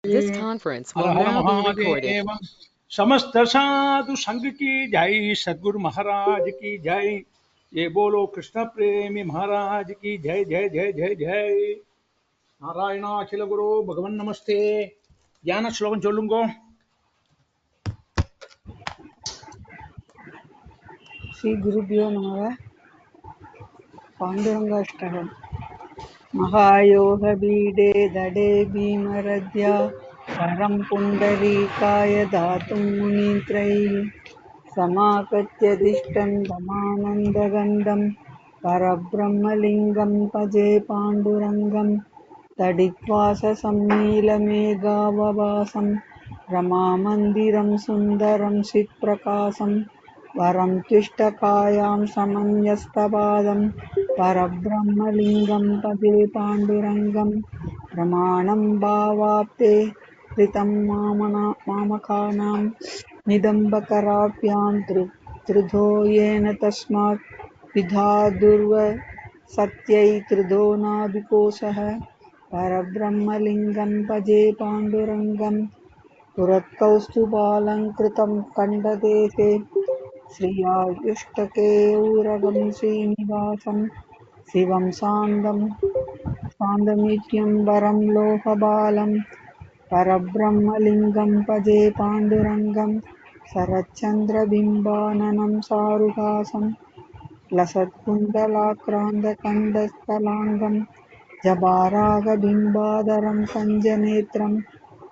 This conference her will her now be recorded. Mahadev. समस्त साधु संघ की जय, सद्गुरु महाराज की जय। ये बोलो कृष्ण प्रेमी महाराज की जय जय जय जय जय। नारायणाखिल गुरु भगवन नमस्ते। ஞான ஸ்லோகம் சொல்லுங்கோ. श्री गुरुभ्यो नमः। पाण्डुरङ्गाष्टकम्। महायोगबीडे दडे भीमरद्या परं पुण्डरीकाय दातुं मुनीन्द्रैः समागत्यदिष्टं दमानन्दगन्धं परब्रह्मलिङ्गं भजे पाण्डुरङ्गं तडित्वाससम्मीलमेघावभासं रमामन्दिरं सुन्दरं चित्प्रकाशं वरं तुष्टकायां समन्यस्तपादं परब्रह्मलिङ्गं भजे पाण्डुरङ्गं प्रमाणं भावाप्ते कृतं मामकानां निदम्बकराभ्यां त्रिधो येन तस्मात् विधातुर्व सत्यै त्रिधो नाभिकोशः परब्रह्मलिङ्गं भजे पाण्डुरङ्गं पुरत्कौस्तुभालङ्कृतं कण्ठदेशे श्रियायुष्टकेयूरगं श्रीनिवासं शिवं सान्दमित्यं वरं लोकबालं परब्रह्मलिङ्गं भजे पाण्डुरङ्गं शरच्चन्द्रबिम्बाननं सारुहासं लसत्कुण्डलाक्रान्तकण्डस्थलाङ्गं जबारागबिम्बाधरं पञ्चनेत्रं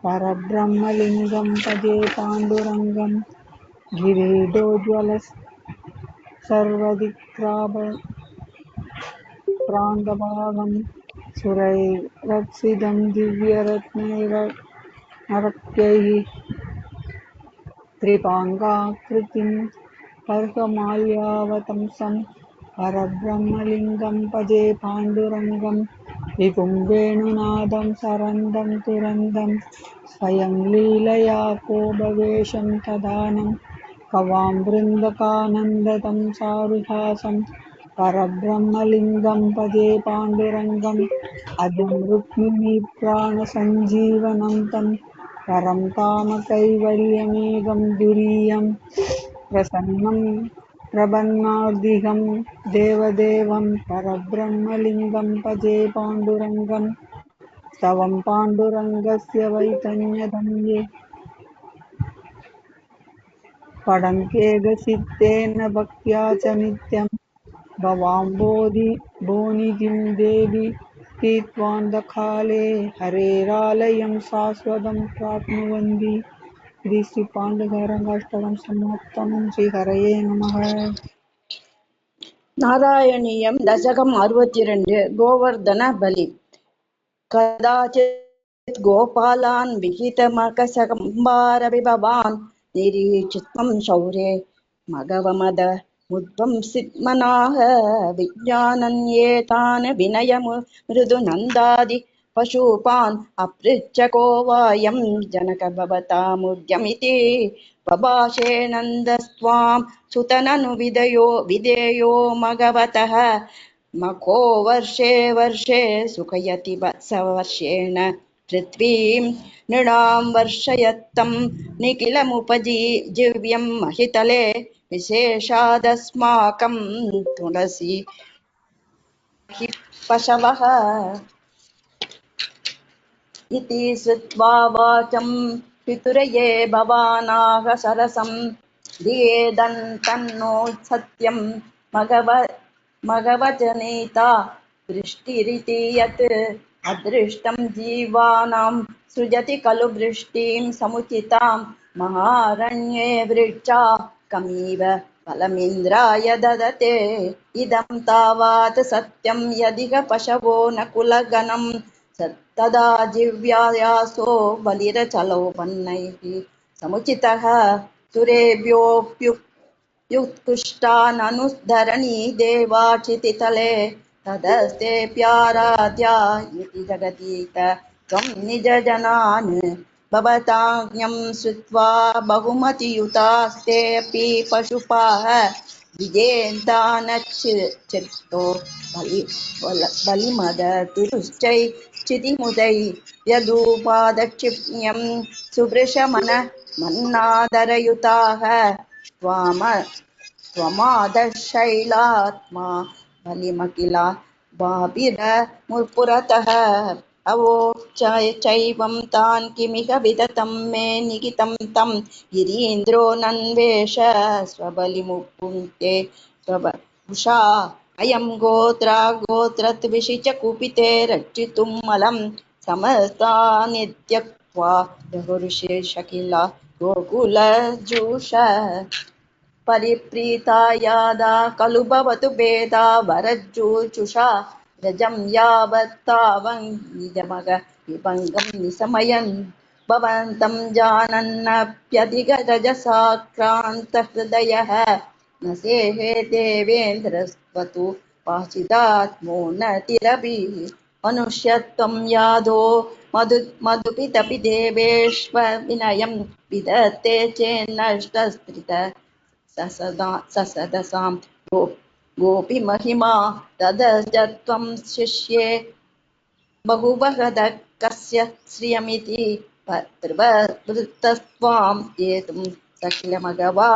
परब्रह्मलिङ्गं भजे पाण्डुरङ्गं गिरीडोज्ज्वल सर्वदिक्प्रान्तभागं सुरैरक्षितं दिव्यरत्नैः त्रिपाङ्गाकृतिं कर्कमाल्यावतंसं परब्रह्मलिङ्गं भजे पाण्डुरङ्गं विभुं वेणुनादं सरन्दं तुरन्दं स्वयं लीलया को भवेशं तदानं कवां बृन्दकानन्दतं सारुहासं परब्रह्मलिङ्गं भजे पाण्डुरङ्गम् अजं रुक्मिणीप्राणसञ्जीवनं परं धाम कैवल्यमेघं दुरीयं प्रसन्नं प्रपन्नार्दिहं देवदेवं परब्रह्मलिङ्गं भजे पाण्डुरङ्गं स्तवं पाण्डुरङ्गस्य वैतन्यदं पठन्त्येकचित्तेन भक्त्या च नित्यं भवाम्भोनिधिं देवि तीर्त्वान्तकाले हरेरालयं शाश्वतं प्राप्नुवन्ति। इति श्रीपाण्डुरङ्गाष्टकं समाप्तं। श्रीहरये नमः। नारायणीयं दशकम् 62 गोवर्धन बलि। कदाचित् गोपालान् विहितमकशकम्बारविभवान् निरीक्षित्वं शौर्ये मघवमद मुद्वंसितमनाः विज्ञानन्येतान् विनयमृदुनन्दादि पशुपान् अपृच्छ को वायं जनक भवतामुद्यमिति बभाषे नन्दस्त्वां सुतननु विधेयो मघवतः मखो वर्षे वर्षे सुखयति वत्सवर्षेण पृथ्वीं नृणां वर्षयत्तं निखिलमुपजीव्यं महितले विशेषादस्माकं तुलसी हि पशवः इति श्रुत्वा वाचं पितुरये भवानाः सरसं धियेदं तन्नो सत्यं मघवचनेता दृष्टिरिति यत् अदृष्टं जीवानां सृजति खलु वृष्टिं समुचितां महारण्ये वृक्षा कमिव फलमिन्द्राय ददते इदं तावत् सत्यं यदिह पशवो न कुलगणं तदा जिव्यायासो बलिरचलोपन्नैः समुचितः सुरेभ्योऽप्युत्कृष्टाननुधरणी देवाक्षितितले तदस्तेऽप्याराध्या इति जगतीत त्वं निजजनान् भवताज्ञं श्रुत्वा बहुमतियुतास्तेऽपि पशुपाः विजेन्तानच्चित्तो बलिमदतुरुश्चै चितिमुदै यदूपादक्षिप्यं सुवृषमन मन्नादरयुताः त्वमादशैलात्मा बलिमखिला बाभिरमुपुरतः अवोचैवं तान् किमिह विदतं मे निगितं तं गिरीन्द्रो नन्वेष स्वबलिमुपुङ्क्ते स्वबुषा अयं गोत्रा गोत्रद्विषि च कुपिते रक्षितुं मलं समस्तानित्यक्त्वा बहुऋषिशकिला गोकुलजूष परिप्रीता यादा खलु भवतु भेदा वरज्जुषा रजं यावत्तावं निजमग विभङ्गं निशमयन् भवन्तं जानन्नप्यधिगरजसाक्रान्तहृदयः न सेहे देवेन्द्रस्वतु पाचिदात्मोन्नतिरपि मनुष्यत्वं यादो मधुपितपि देवेष्व विनयं विदत्ते चेन्नष्टस्त्रित ससदसां गोपीमहिमा तदजत्वं शिष्ये बहुवहदः कस्य श्रियमिति वृत्तस्त्वां जेतुं सखिलमघवा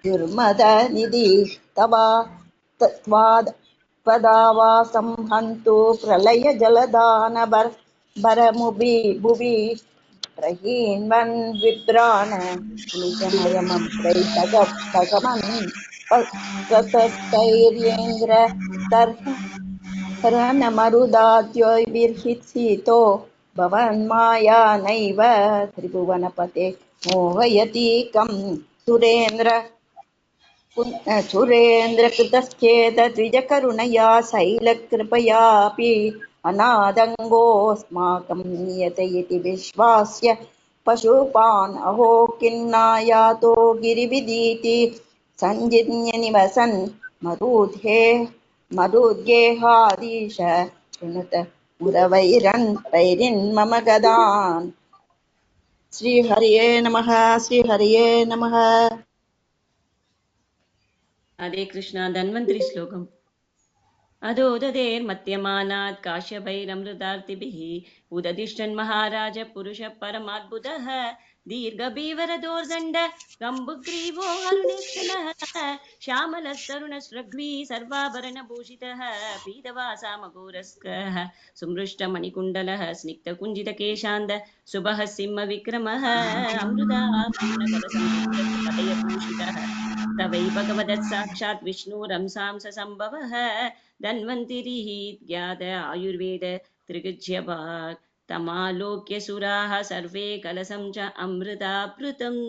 दुर्मदनिधि तवा त्वदावासं हन्तु प्रलयजलदानभरमुभि भुवि प्रहीन्वन् विभ्राण निशमयमग्रैतगमन् स्वतस्तैर्येन्द्र तर्हनमरुदाद्योभिर्हितो भवन्माया नैव त्रिभुवनपते मोहयतीकं सुरेन्द्रकृतश्चेत द्विजकरुणया शैलकृपयापि अनादङ्गोऽस्माकं नियत इति विश्वास्य पशुपान् अहो किन्नायातो गिरिविदीति सञ्जिन्य निवसन् मरुद्गेहाधीश शृणुत मुरवैरिन्मम गदान् श्रीहरये नमः श्रीहरये नमः। हरे कृष्णा धन्वन्तरि श्लोकम् अधोदधेर्मत्यमानात् काश्यपैरमृतार्तिभिः उदधिष्ठन् महाराज पुरुषः परमाद्भुतः दीर्घबीवरदोर्दण्ड कम्बुग्रीवो अरुणेक्षणः श्यामलस्तरुणस्रग्वी सर्वाभरणभूषितः पीतवासामघोरस्कः सुमृष्टमणिकुण्डलः स्निग्धकुञ्जितकेशान्त शुभः सिंहविक्रमः अमृताभरणकलसंयुक्तकदयभूषितः तवै भगवदत् साक्षात् विष्णुरंसां सम्भवः धन्वन्तिरिः ज्ञात आयुर्वेद त्रिगुज्यभाक् तमालोक्य सुराः सर्वे कलसं च अमृताप्लुतम्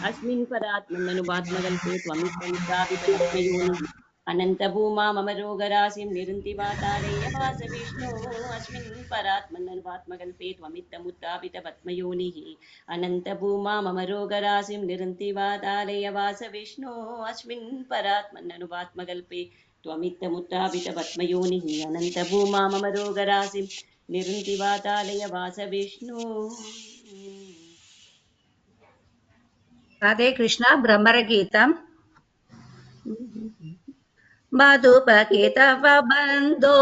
अस्मिन् परात्मन्ननुपात्मकल्पे त्वमित्थमुत्थापितपद्मयोनिः अनन्तभूमा मम रोगराशिं निरुन्ति वातालय वास विष्णो अस्मिन् परात्मन्ननुपात्मकल्पे त्वमित्थमुत्थापितपद्मयोनिः अनन्तभूमा मम रोगराशिं निरुन्ति वातालय वास विष्णो अस्मिन् परात्मन्ननुपात्मकल्पे त्वमित्थमुत्थापितपद्मयोनिः अनन्तभूमा मम रोगराशिं निरुन्ति वातालय वास विष्णो। राधे कृष्ण भ्रमरगीतम् मधुपकितव बन्धो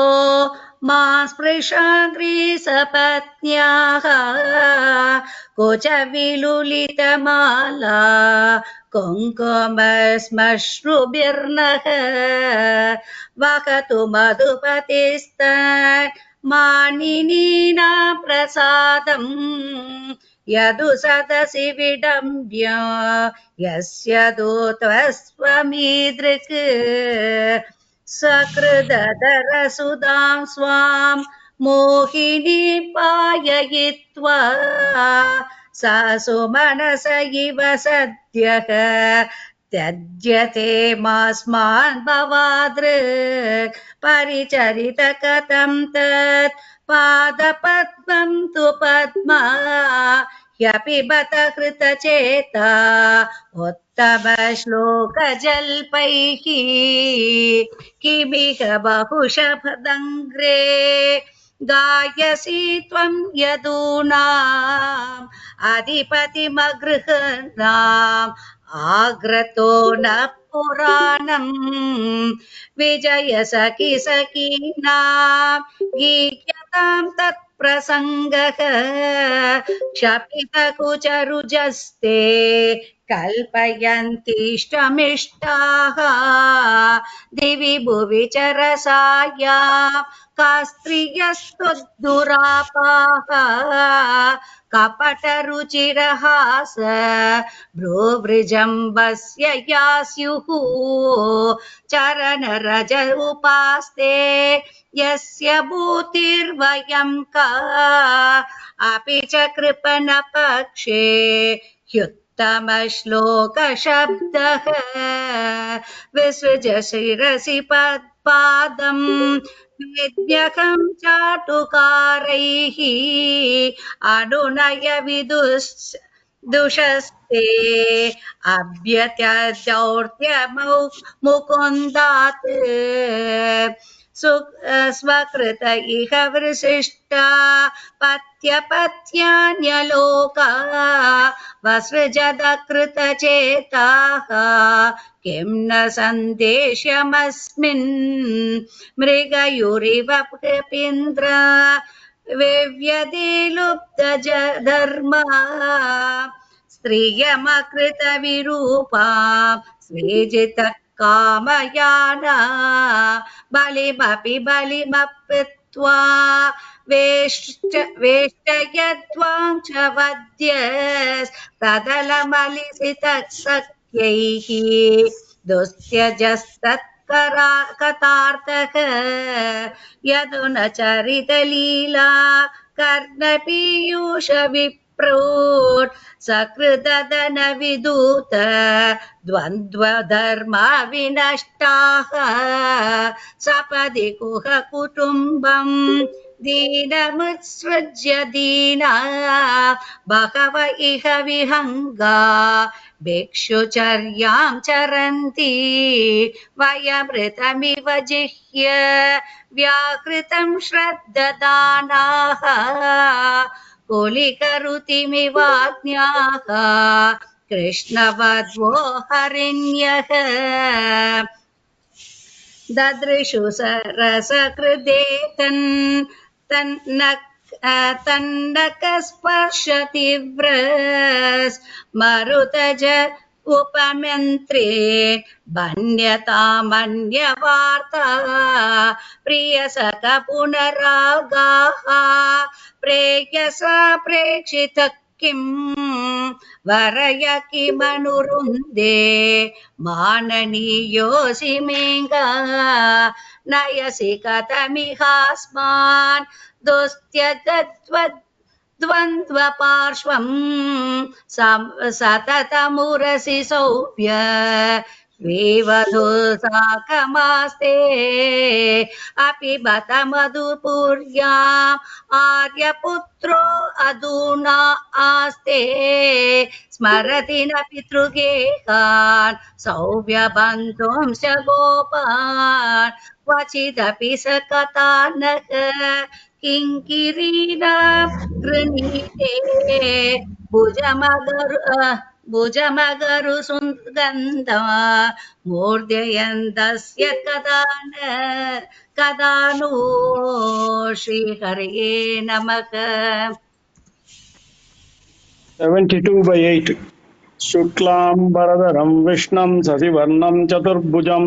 मा स्पृशाग्रीसपत्न्याः कोच विलुलितमाला कुङ्कुमश्मश्रुभिर्नः वहतु मधुपतिस्तत् मानिनीना प्रसादम् यदु सदसि विडम्ब्य यस्य दूत्वस्त्वमीदृक् सकृदधरसुधां स्वां मोहिनी पाययित्वा सा सुमनस इव सद्यः त्यज्यते मास्मान् भवादृक् परिचरितकथं तत् पादपद्मं तु पद्मा ह्यपिबत कृतचेता उत्तमश्लोकजल्पैः किमिह बहुशपदङ्ग्रे गायसि त्वं यदूनाम् अधिपतिमगृह्णाम् आग्रतो न पुराणम् विजय सखि सखीनां गीयतां तत्प्रसङ्गः क्षपितकुचरुजस्ते कल्पयन्तीष्टमिष्टाः दिवि भुवि च रसाया कास्त्रियस्त्वद्दुरापाः कपटरुचिरहास भ्रूवृजम्बस्य या स्युः चरणरज उपास्ते यस्य भूतिर्वयं का अपि च कृपणपक्षे ह्युत्तमश्लोकशब्दः विसृज शिरसि पद्पादम् वेद्यकं चाटुकारैः अनुनय दुषस्ते अभ्यत्यदौर्त्यमौ मुकुन्दात् स्वकृत इह वृशिष्टा पत्यपत्यान्यलोका वसृजदकृतचेताः किं न सन्देश्यमस्मिन् मृगयुरिव कपीन्द्र वेव्यदिलुप्तधर्मा स्त्रियमकृतविरूपा स्वेजित कामयाना बलिमपि बलिमप्त्वा वेष्टयद्वां च वद्यस्तदलमलिसितः सख्यैः दुस्त्यजस्तत्कथार्थः यदुनचरितलीला कर्णपीयूष विप्रोट् सकृदन विदूत द्वन्द्वधर्मा विनष्टाः सपदि कुह कुटुम्बम् दीनमुत्सृज्य दीना बहव इह विहङ्गा भिक्षुचर्यां चरन्ति वयमृतमिव जिह्य व्याकृतं श्रद्धदानाः कुलिकरुतिमिवाज्ञाः कृष्णवद्वो हरिण्यः ददृशु सरसकृदे तन्नकस्पर्शतीव्रस् मरुतज उपमन्त्रे बन्यतामन्यवार्ता प्रियसख पुनरागाः प्रेयसा प्रेक्षितः किं वरय किमनुरुन्दे माननीयोऽसि मेङ्गा नयसि कथमिहास्मान् दोस्त्यद्वन्द्वपार्श्वं सततमुरसि सौभ्य साकमास्ते अपि बत मधुपुर्याम् आर्यपुत्रो अधुना आस्ते स्मरति न पितृगेहान् सौव्यबन्धुंश्च गोपान् क्वचिदपि स कथानक किङ्किरीना गृणीते भुजमगरु सुगन्धा मूर्धयन्तस्य कदा नो श्रीहरये नमः 72/8 शुक्लाम्बरधरं विष्णुं शशिवर्णं चतुर्भुजं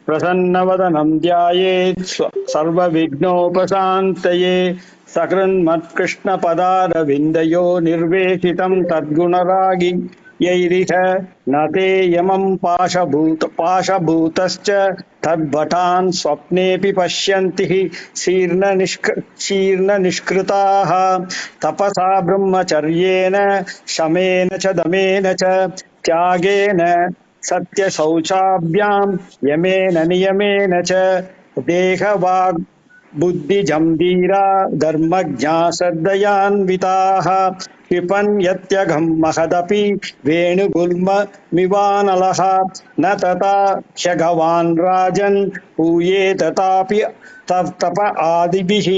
प्रसन्नवदनं ध्यायेत् सर्वविघ्नोपशान्तये सकृन्मत्कृष्णपदारविन्दयो निर्वेशितं तद्गुणरागि यैरिह न ते यमं पाशभूतश्च तद्भटान् स्वप्नेऽपि पश्यन्ति शीर्णनिष्कृताः तपसा ब्रह्मचर्येण शमेन च दमेन च त्यागेन सत्यशौचाभ्यां यमेन नियमेन च देहवाग् बुद्धिजम्बीरा धर्मज्ञा श्रद्धयान्विताः क्षिपन्यत्यघं महदपि वेणुगुल्ममिवानलः न तथा ह्यघवान् राजन् पूयेत तापि तप आदिभिः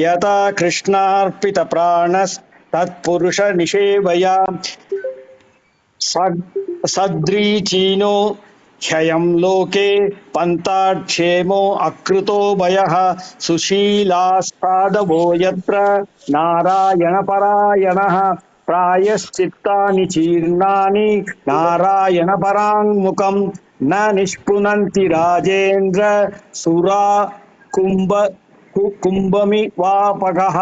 यथा कृष्णार्पितप्राणस्तत्पुरुषनिषेवया सद्रीचीनो ह्ययं लोके पन्ताक्षेमो अकृतो भयः सुशीलास्तादवो यत्र नारायणपरायणः प्रायश्चित्तानि चीर्णानि नारायणपराङ्मुखं न निष्पुनन्ति राजेन्द्र सुरा कुम्भ कुम्भमि वापगाः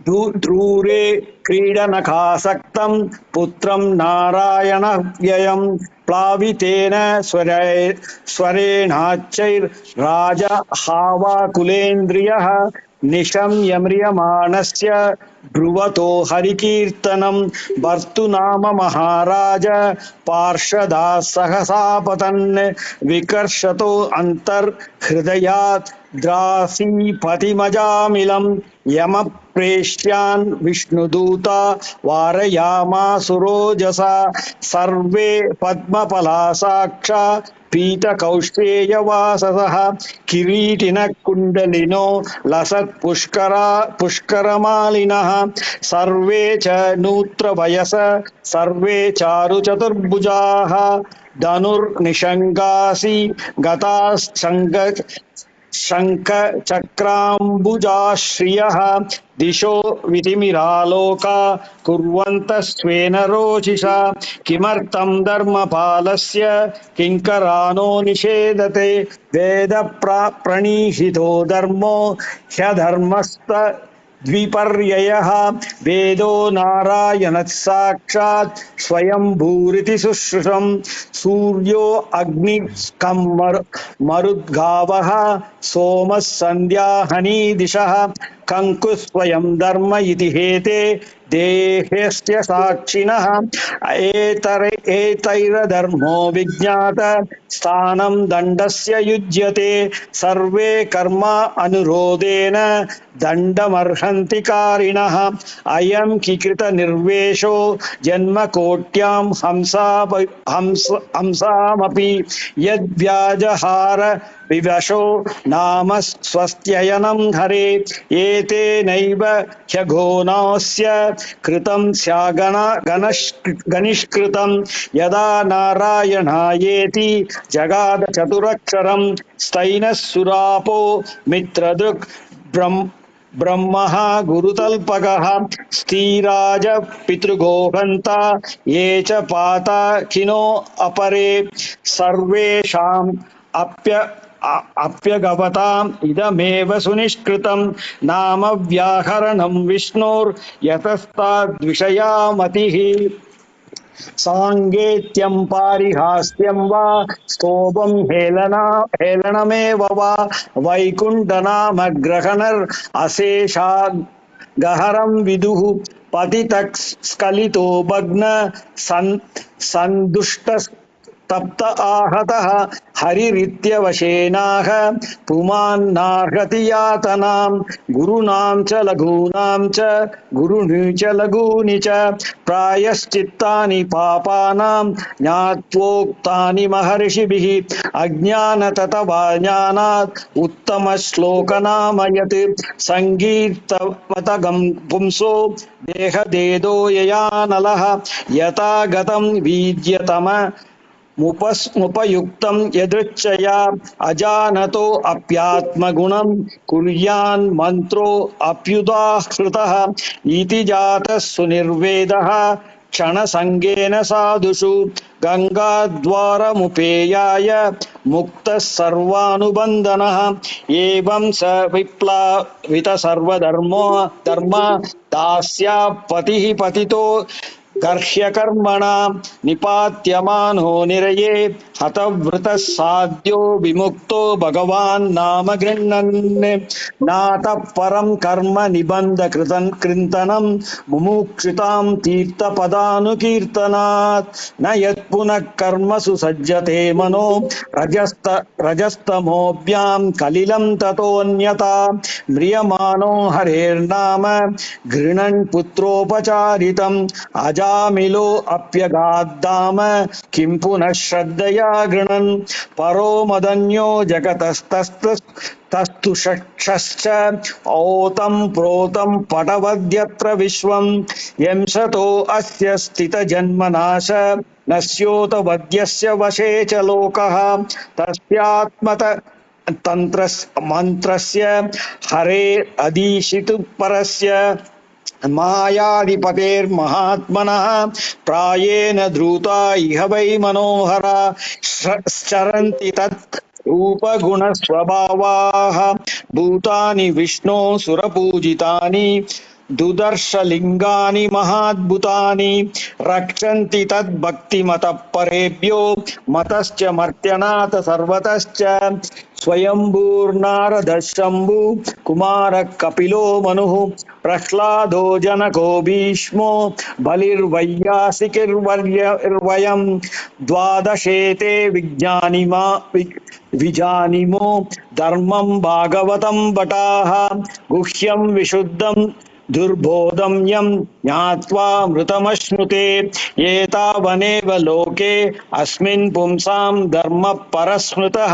ध्रूरे क्रीडनकासक्तं पुत्रं नारायण व्ययं प्लावितेन स्वरेणाच्चैर्राजहावाकुलेन्द्रियः निशम्यम्रियमाणस्य ध्रुवतो हरिकीर्तनं भर्तुनाम महाराज पार्षदा सहसापतन् विकर्षतो अन्तर्हृदयात् द्रासीपतिमजामिलं यमप्रेष्यान् विष्णुदूता वारयामासुरोजसा सर्वे पद्मफला साक्षा पीतकौशेयवाससः किरीटिनः कुण्डलिनो पुष्करमालिनः सर्वे च नूत्रवयस सर्वे चारुचतुर्भुजाः धनुर्निषङ्गासि शङ्खचक्राम्बुजाश्रियः दिशो विधिमिरालोका कुर्वन्तः स्वेन रोचिषा किमर्थं धर्मपालस्य किङ्करानो निषेधते वेदप्रणीहितो धर्मो ह्यधर्मस्त द्विपर्ययः वेदो नारायणः साक्षात् स्वयंभूरिति शुश्रुषं सूर्यो अग्निस्कं मरुद्गावः सोमः सन्ध्याहनी दिशः कंकुः स्वयं धर्म इति हेते देहस्य साक्षिणः एतैरधर्मो विज्ञात स्थानं दण्डस्य युज्यते सर्वे कर्म अनुरोधेन दण्डमर्हन्ति कारिणः अयं किकृत निर्वेशो जन्मकोट्यां हंसामपि यद्व्याजहार विवशो नाम स्वस्त्ययनं हरे एतेनैव ह्यघोनस्य कृतं स्यागनिष्कृतं यदा नारायणायेति जगाद चतुरक्षरं स्थैनः सुरापो मित्रदृक् ब्रह्मः गुरुतल्पकः स्थिराज पितृगोहन्ता ये च पाता खिनो अपरे सर्वेषाम् अप्यगवताम् इदमेव सुनिष्कृतं नाम व्याहरणं विष्णोर्यतस्ताद्विषया मतिः साङ्गेत्यं पारिहास्यं वा स्तोभं हेलनमेव वा वैकुण्ठनामग्रहणरशेषाद् गहरं विदुः पतितः स्खलितो भग्न सन्दुष्ट तप्त आहतः हरिरित्यवशेनाः पुमान्नार्हति यातनां गुरूणां च लघूनां च गुरुणि च लघूनि च प्रायश्चित्तानि पापानां ज्ञात्वोक्तानि महर्षिभिः अज्ञानततवाज्ञानात् उत्तमश्लोकनामयत् सङ्गीर्तवतगं पुंसो देहदेदो ययानलः यथा गतं वीद्यतम मुपयुक्तं यदृच्छया अजानतो अप्यात्मगुणं कुर्यान् मन्त्रो अप्युदाहृतः इति जातः सुनिर्वेदः क्षणसङ्गेन साधुषु गङ्गाद्वारमुपेयाय मुक्तः सर्वानुबन्धनः एवं स विप्लावित सर्वधर्मो दास्या पतिः पतितो गर्ह्यकर्मणा निपात्यमानो निरये हतवृतः साध्यो विमुक्तो भगवान् नाम गृह्णन् नातः परं कर्म निबन्ध कृन्तनं मुमुक्षुतां तीर्थपदानुकीर्तनात् न यत्पुनः कर्मसु सज्जते मनो रजस्तमोभ्यां कलिलं ततोऽन्यथा म्रियमाणो हरेर्नाम गृह्णन् पुत्रोपचारितम् अजा अजामिलो अप्यगाद्दाम किं पुनः श्रद्धया गृणन् परो मदन्यो जगतस्तस्तु षट्श्च औतं प्रोतं पटवद्यत्र विश्वं यंसतो अस्य स्थितजन्मनाश नस्योत वद्यस्य वशे च लोकः तस्यात्मत तन्त्रस्य मन्त्रस्य हरे अधीशितु परस्य मायाधिपतेर्महात्मनः प्रायेण द्रुता इह वै मनोहरा चरन्ति तत् रूपगुणस्वभावाः भूतानि विष्णो सुरपूजितानि दुदर्शलिङ्गानि महाद्भुतानि रक्षन्ति तद्भक्तिमतः परेभ्यो मतश्च मर्त्यनाथ सर्वतश्च स्वयंभूर्नारदः शम्भु कुमारः कपिलो मनुः प्रह्लादो जनको भीष्मो बलिर्वैयासिकिर्वयम् द्वादशेते विजानीमो धर्मं भागवतं भटाः गुह्यं विशुद्धं दुर्बोधं यं ज्ञात्वा मृतमश्नुते एतावनेव लोके अस्मिन् पुंसां धर्मः परस्मृतः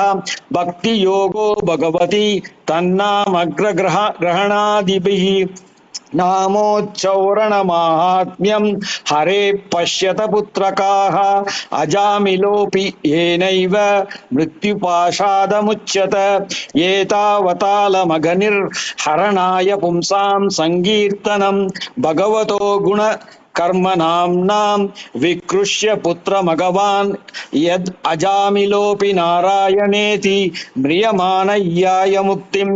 भक्तियोगो भगवति तन्नामग्रग्रहणादिभिः नामोच्चौरणमाहात्म्यं हरे पश्यत पुत्रकाः अजामिलोऽपि येनैव मृत्युपाशादमुच्यत एतावतालमगनिर्हरणाय पुंसां सङ्कीर्तनं भगवतो गुण कर्मनाम्नां विकृष्य पुत्रमगवान् यद् अजामिलोऽपि नारायणेति म्रियमाणय्याय मुक्तिं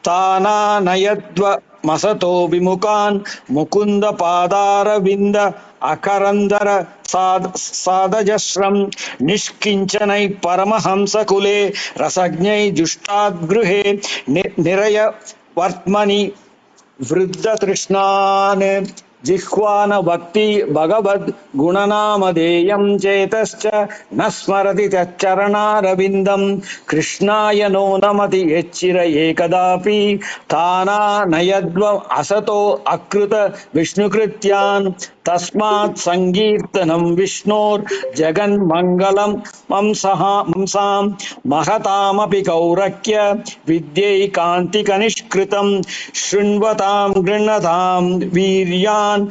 तानानयद्व मसतो विमुखान् मुकुंद पादारविंद अकरंदर सादजस्रं निष्किंचनै परमहंसकुले रसज्ञै जुष्टाद्गृहे निरय वर्त्मनि वृद्धतृष्णान् जिह्वान भक्ति भगवद् गुणनामधेयं चेतश्च न स्मरति तच्चरणारविन्दं कृष्णाय नो नमति यच्चिर एकदापि तानानयद्व असतो अकृत विष्णुकृत्यान् तस्मात् संकीर्तनं विष्णोर्जगन्मङ्गलं मंसां महतामपि कौरक्य विद्यैकान्तिकनिष्कृतं शृण्वतां गृह्णतां वीर्यान्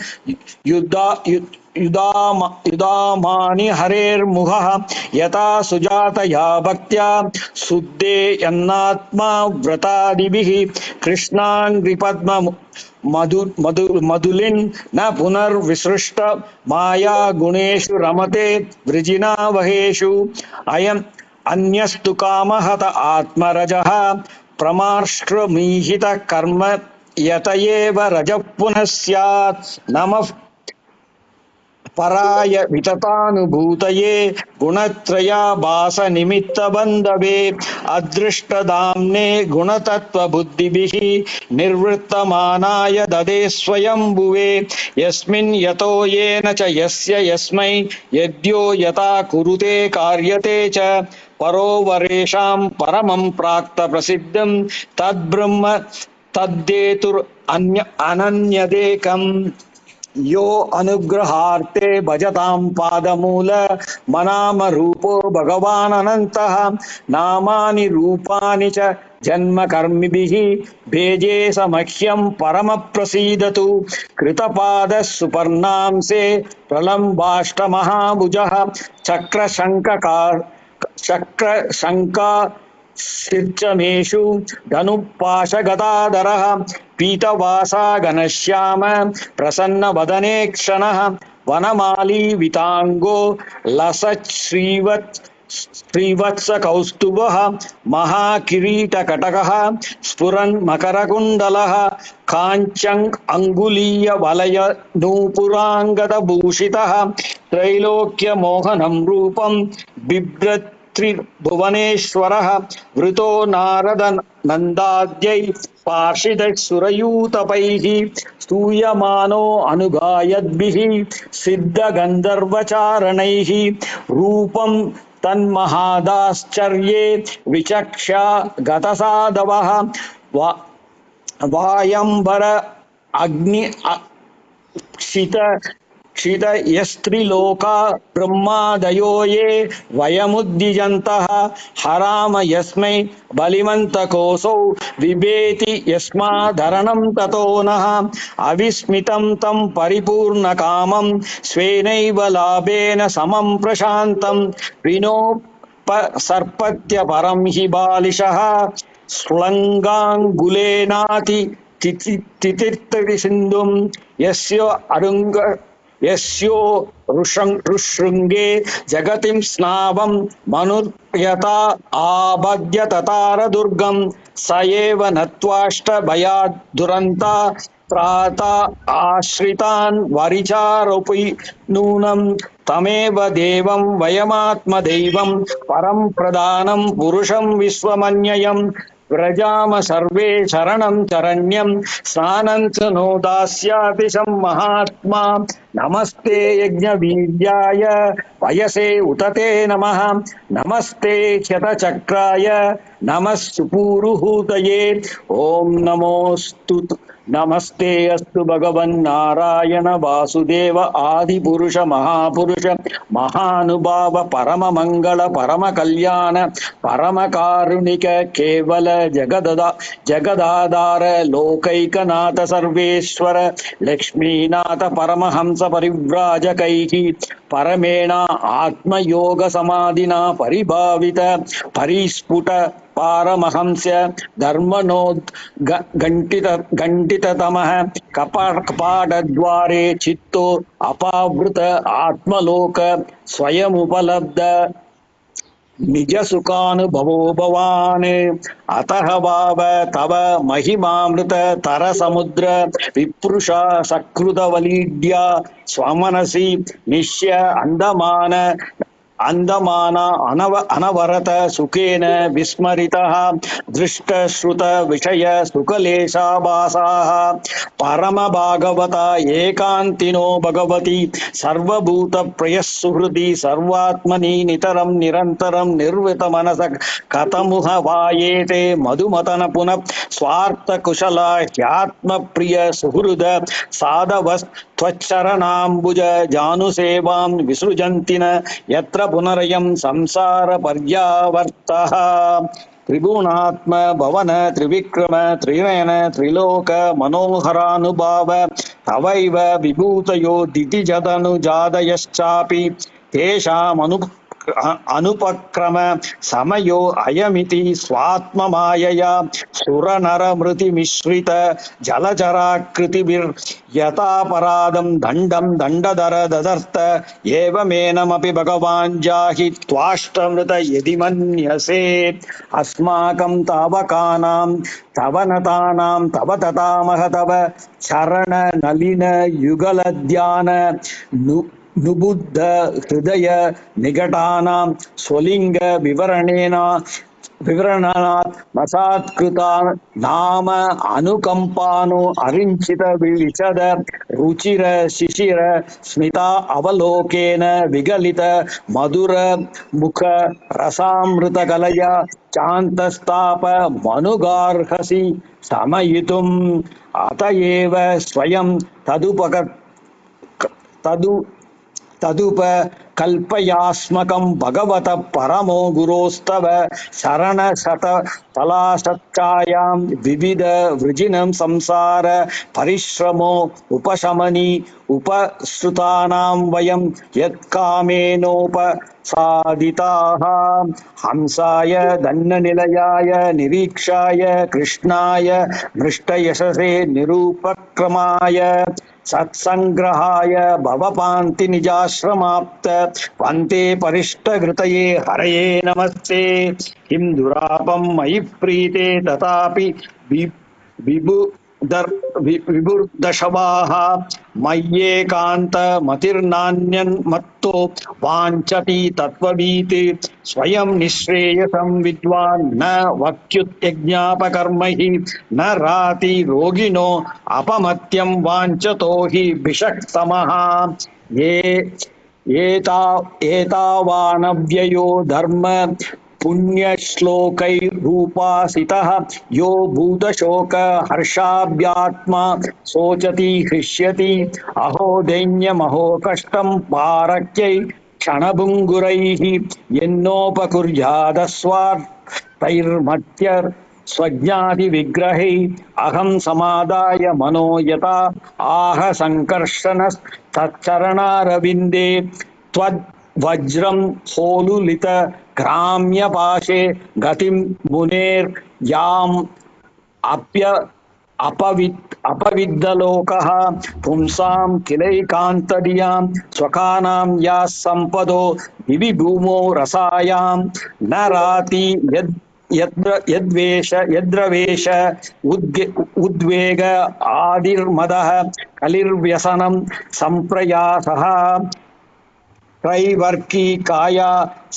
युधामानि हरेर्मुहः यथा सुजातया भक्त्या शुद्धे यन्नात्मा व्रतादिभिः कृष्णाङ्घ्रिपद्म मधुलिन् न पुनर्विसृष्ट माया गुणेषु रमते वृजिनावहेषु अयम् अन्यस्तु कामहत आत्मरजः प्रमार्ष्ट्रमीहित कर्म यत एव रजः पुनः स्यात् नमः पराय विततानुभूतये गुणत्रयाभास निमित्त बन्धवे अदृष्टदाम्ने गुणतत्त्वबुद्धिभिः निर्वृत्तमानाय ददे स्वयंभुवे यस्मिन् यतो येन च यस्य यस्मै यद्यो यथा कुरुते कार्यते च परोवरेषां परमं प्राक्त प्रसिद्धं तद्ब्रह्म तद्देतुर् अनन्यदेकम् यो अनुग्रहार्थे भजतां पादमूल मनाम रूपो भगवान् अनन्तः नामानि रूपाणि च जन्म कर्मिभिः भेजे समह्यं परम प्रसीदतु कृतपादः सुपर्णांसे प्रलम्बाष्टमहाभुजः चक्रशङ्का सिर्चमेषु धनुपाशगदाधरः पीतवासा घनश्याम प्रसन्नवदने क्षणः वनमाली वितांगो लसत् श्रीवत्स कौस्तुभः महाकिरीटकटकः स्फुरन् मकरकुण्डलः काञ्चन् अङ्गुलीय वलय नूपुराङ्गदभूषितः त्रैलोक्यमोहनं रूपं बिभ्रत् त्रिभुवनेश्वरः वृतो नारद नन्दाद्यै पार्षिदैः सुरयूतपैः स्तूयमानो अनुगायद्भिः सिद्धगन्धर्वचारणैः रूपं तन्महादाश्चर्ये विचक्षा गतसाधवः वायंबर अग्नि क्षित यस्त्रिलोका ब्रह्मादयो ये वयमुद्दिजन्तः हराम यस्मै बलिमन्तकोऽसौ विभेति यस्मादरणं ततो नः अविस्मितं तं परिपूर्णकामं स्वेनैव लाभेन समं प्रशान्तं विनोपसर्पत्य परं हि बालिशः श्लङ्गाङ्गुलेनाति तितिर्तविसिन्धुं यस्यो ऋशृङ्गे जगतिं स्नावं मनुर्यथा आबध्य ततारदुर्गं स एव नत्वाष्टभयात् दुरन्ता त्राता आश्रितान् वरिचारोपि नूनं तमेव देवं वयमात्मदैवं परं प्रधानं पुरुषं विश्वमन्ययम् व्रजाम सर्वे शरणं चरण्यं स्नानं च नो दास्यातिशं महात्मा नमस्ते यज्ञवीर्याय वयसे उतते नमः नमस्ते क्षतचक्राय नमः सुपूरुहूतये ॐ नमोऽस्तु नमस्ते अस्तु भगवन् नारायण वासुदेव आदिपुरुष महापुरुष महानुभाव परम मंगल परम कल्याण परम कारुणिक केवल जगदाधार लोकैकनाथ सर्वेश्वर लक्ष्मीनाथ परमहंस परिव्राजकैः परमेण आत्मयोग समाधिना परिभावित परिस्फुट पारमहंस्य घंटिततमः कपाटद्वारे चित्तो अपावृत आत्मलोक स्वयमुपलब्ध निज सुखानुभवो भवान् अतः भाव तव महिमामृत तर समुद्र विप्रुषा सकृतवलीड्या स्वमनसि निश्य अनवरत सुखेन विस्मरितः दृष्ट श्रुत विषय सुखलेशाभासाः परम भागवता एकान्तिनो भगवती सर्वभूत प्रियः सुहृदि सर्वात्मनि नितरं निरन्तरं निर्वृत मनस कथमुह वायेते मधुमतन पुनः स्वार्थ कुशला ह्यात्म प्रिय सुहृद साधवस् त्वच्चरणाम्बुज जानुसेवां विसृजन्ति न यत्र पुनरयं संसार पर्यावर्तः त्रिगुणात्म भवन त्रिविक्रम त्रिनयन त्रिलोक मनोहरानुभाव तवैव विभूतयो दितिजदनुजादयश्चापि तेषामनु अनुपक्रम समयो अयमिति स्वात्ममायया सुरनरमृति मिश्रित जलचराकृतिभिर्यथापराधं दण्डं दण्डधर ददर्थ एवमेनमपि भगवान् जाहि त्वाष्टमृत यदि मन्यसे अस्माकं तावकानां तव नतानां तव ततामह तव चरण नलिन युगलध्यान नुबुद्ध हृदय निकटानां स्वलिंग विवरणात् मसात्कृता नाम अनुकंपानो अरिंचित विचद रुचिर शिशिर स्मिता अवलोकेन विगलित मधुर मुख रसामृत कलया चान्तस्ताप मनुगार्हसि समयितुम् अतएव स्वयं तदुप कल्पयास्मकं भगवत परमो गुरोस्तव शरण शत तलाशक्कायां विविध वृजिनं संसार परिश्रमो उपशमनी उपश्रुतानां वयं यत्कामेनोपसादिताः हंसाय दन्ननिलयाय निरीक्षाय कृष्णाय मृष्टयशसे निरूपक्रमाय सत्संग्रहाय भवपान्ति निजाश्रमाप्त पन्ते परिष्टघृतये हरये नमस्ते किं दुरापं मयि प्रीते तथापि विभुर्दशवाः मय्येकान्त मतिर्नान्यन्मत्तो वाञ्छति तत्त्ववीति स्वयं निःश्रेयसं विद्वान् न वक्युत्यज्ञापकर्महि न राति रोगिणो अपमत्यं वाञ्छतो हि भिषक्तमः एतावानव्ययो धर्म पुण्यश्लोकैरूपासितः यो भूतशोक हर्षाभ्यात्मा शोचति हृष्यति अहो दैन्यमहो कष्टं पारक्यै क्षणभुङ्गुरैः यन्नोपकुर्यादस्वार्थैर्मत्य स्वज्ञादिविग्रहै अहं समादाय मनो यथा आह संकर्षण तच्चरणारविन्दे त्वद्वज्रं होलुलित ग्राम्यपाशे गतिं मुनेर्याम् अप्य अपविद्धलोकः पुंसां किलैकान्तदियां स्वकानां याः सम्पदो दिवि भूमौ रसायां न राति यद्रवेश उद्वेग आदिर्मदः कलिर्व्यसनं सम्प्रयासः त्रैवर्की काया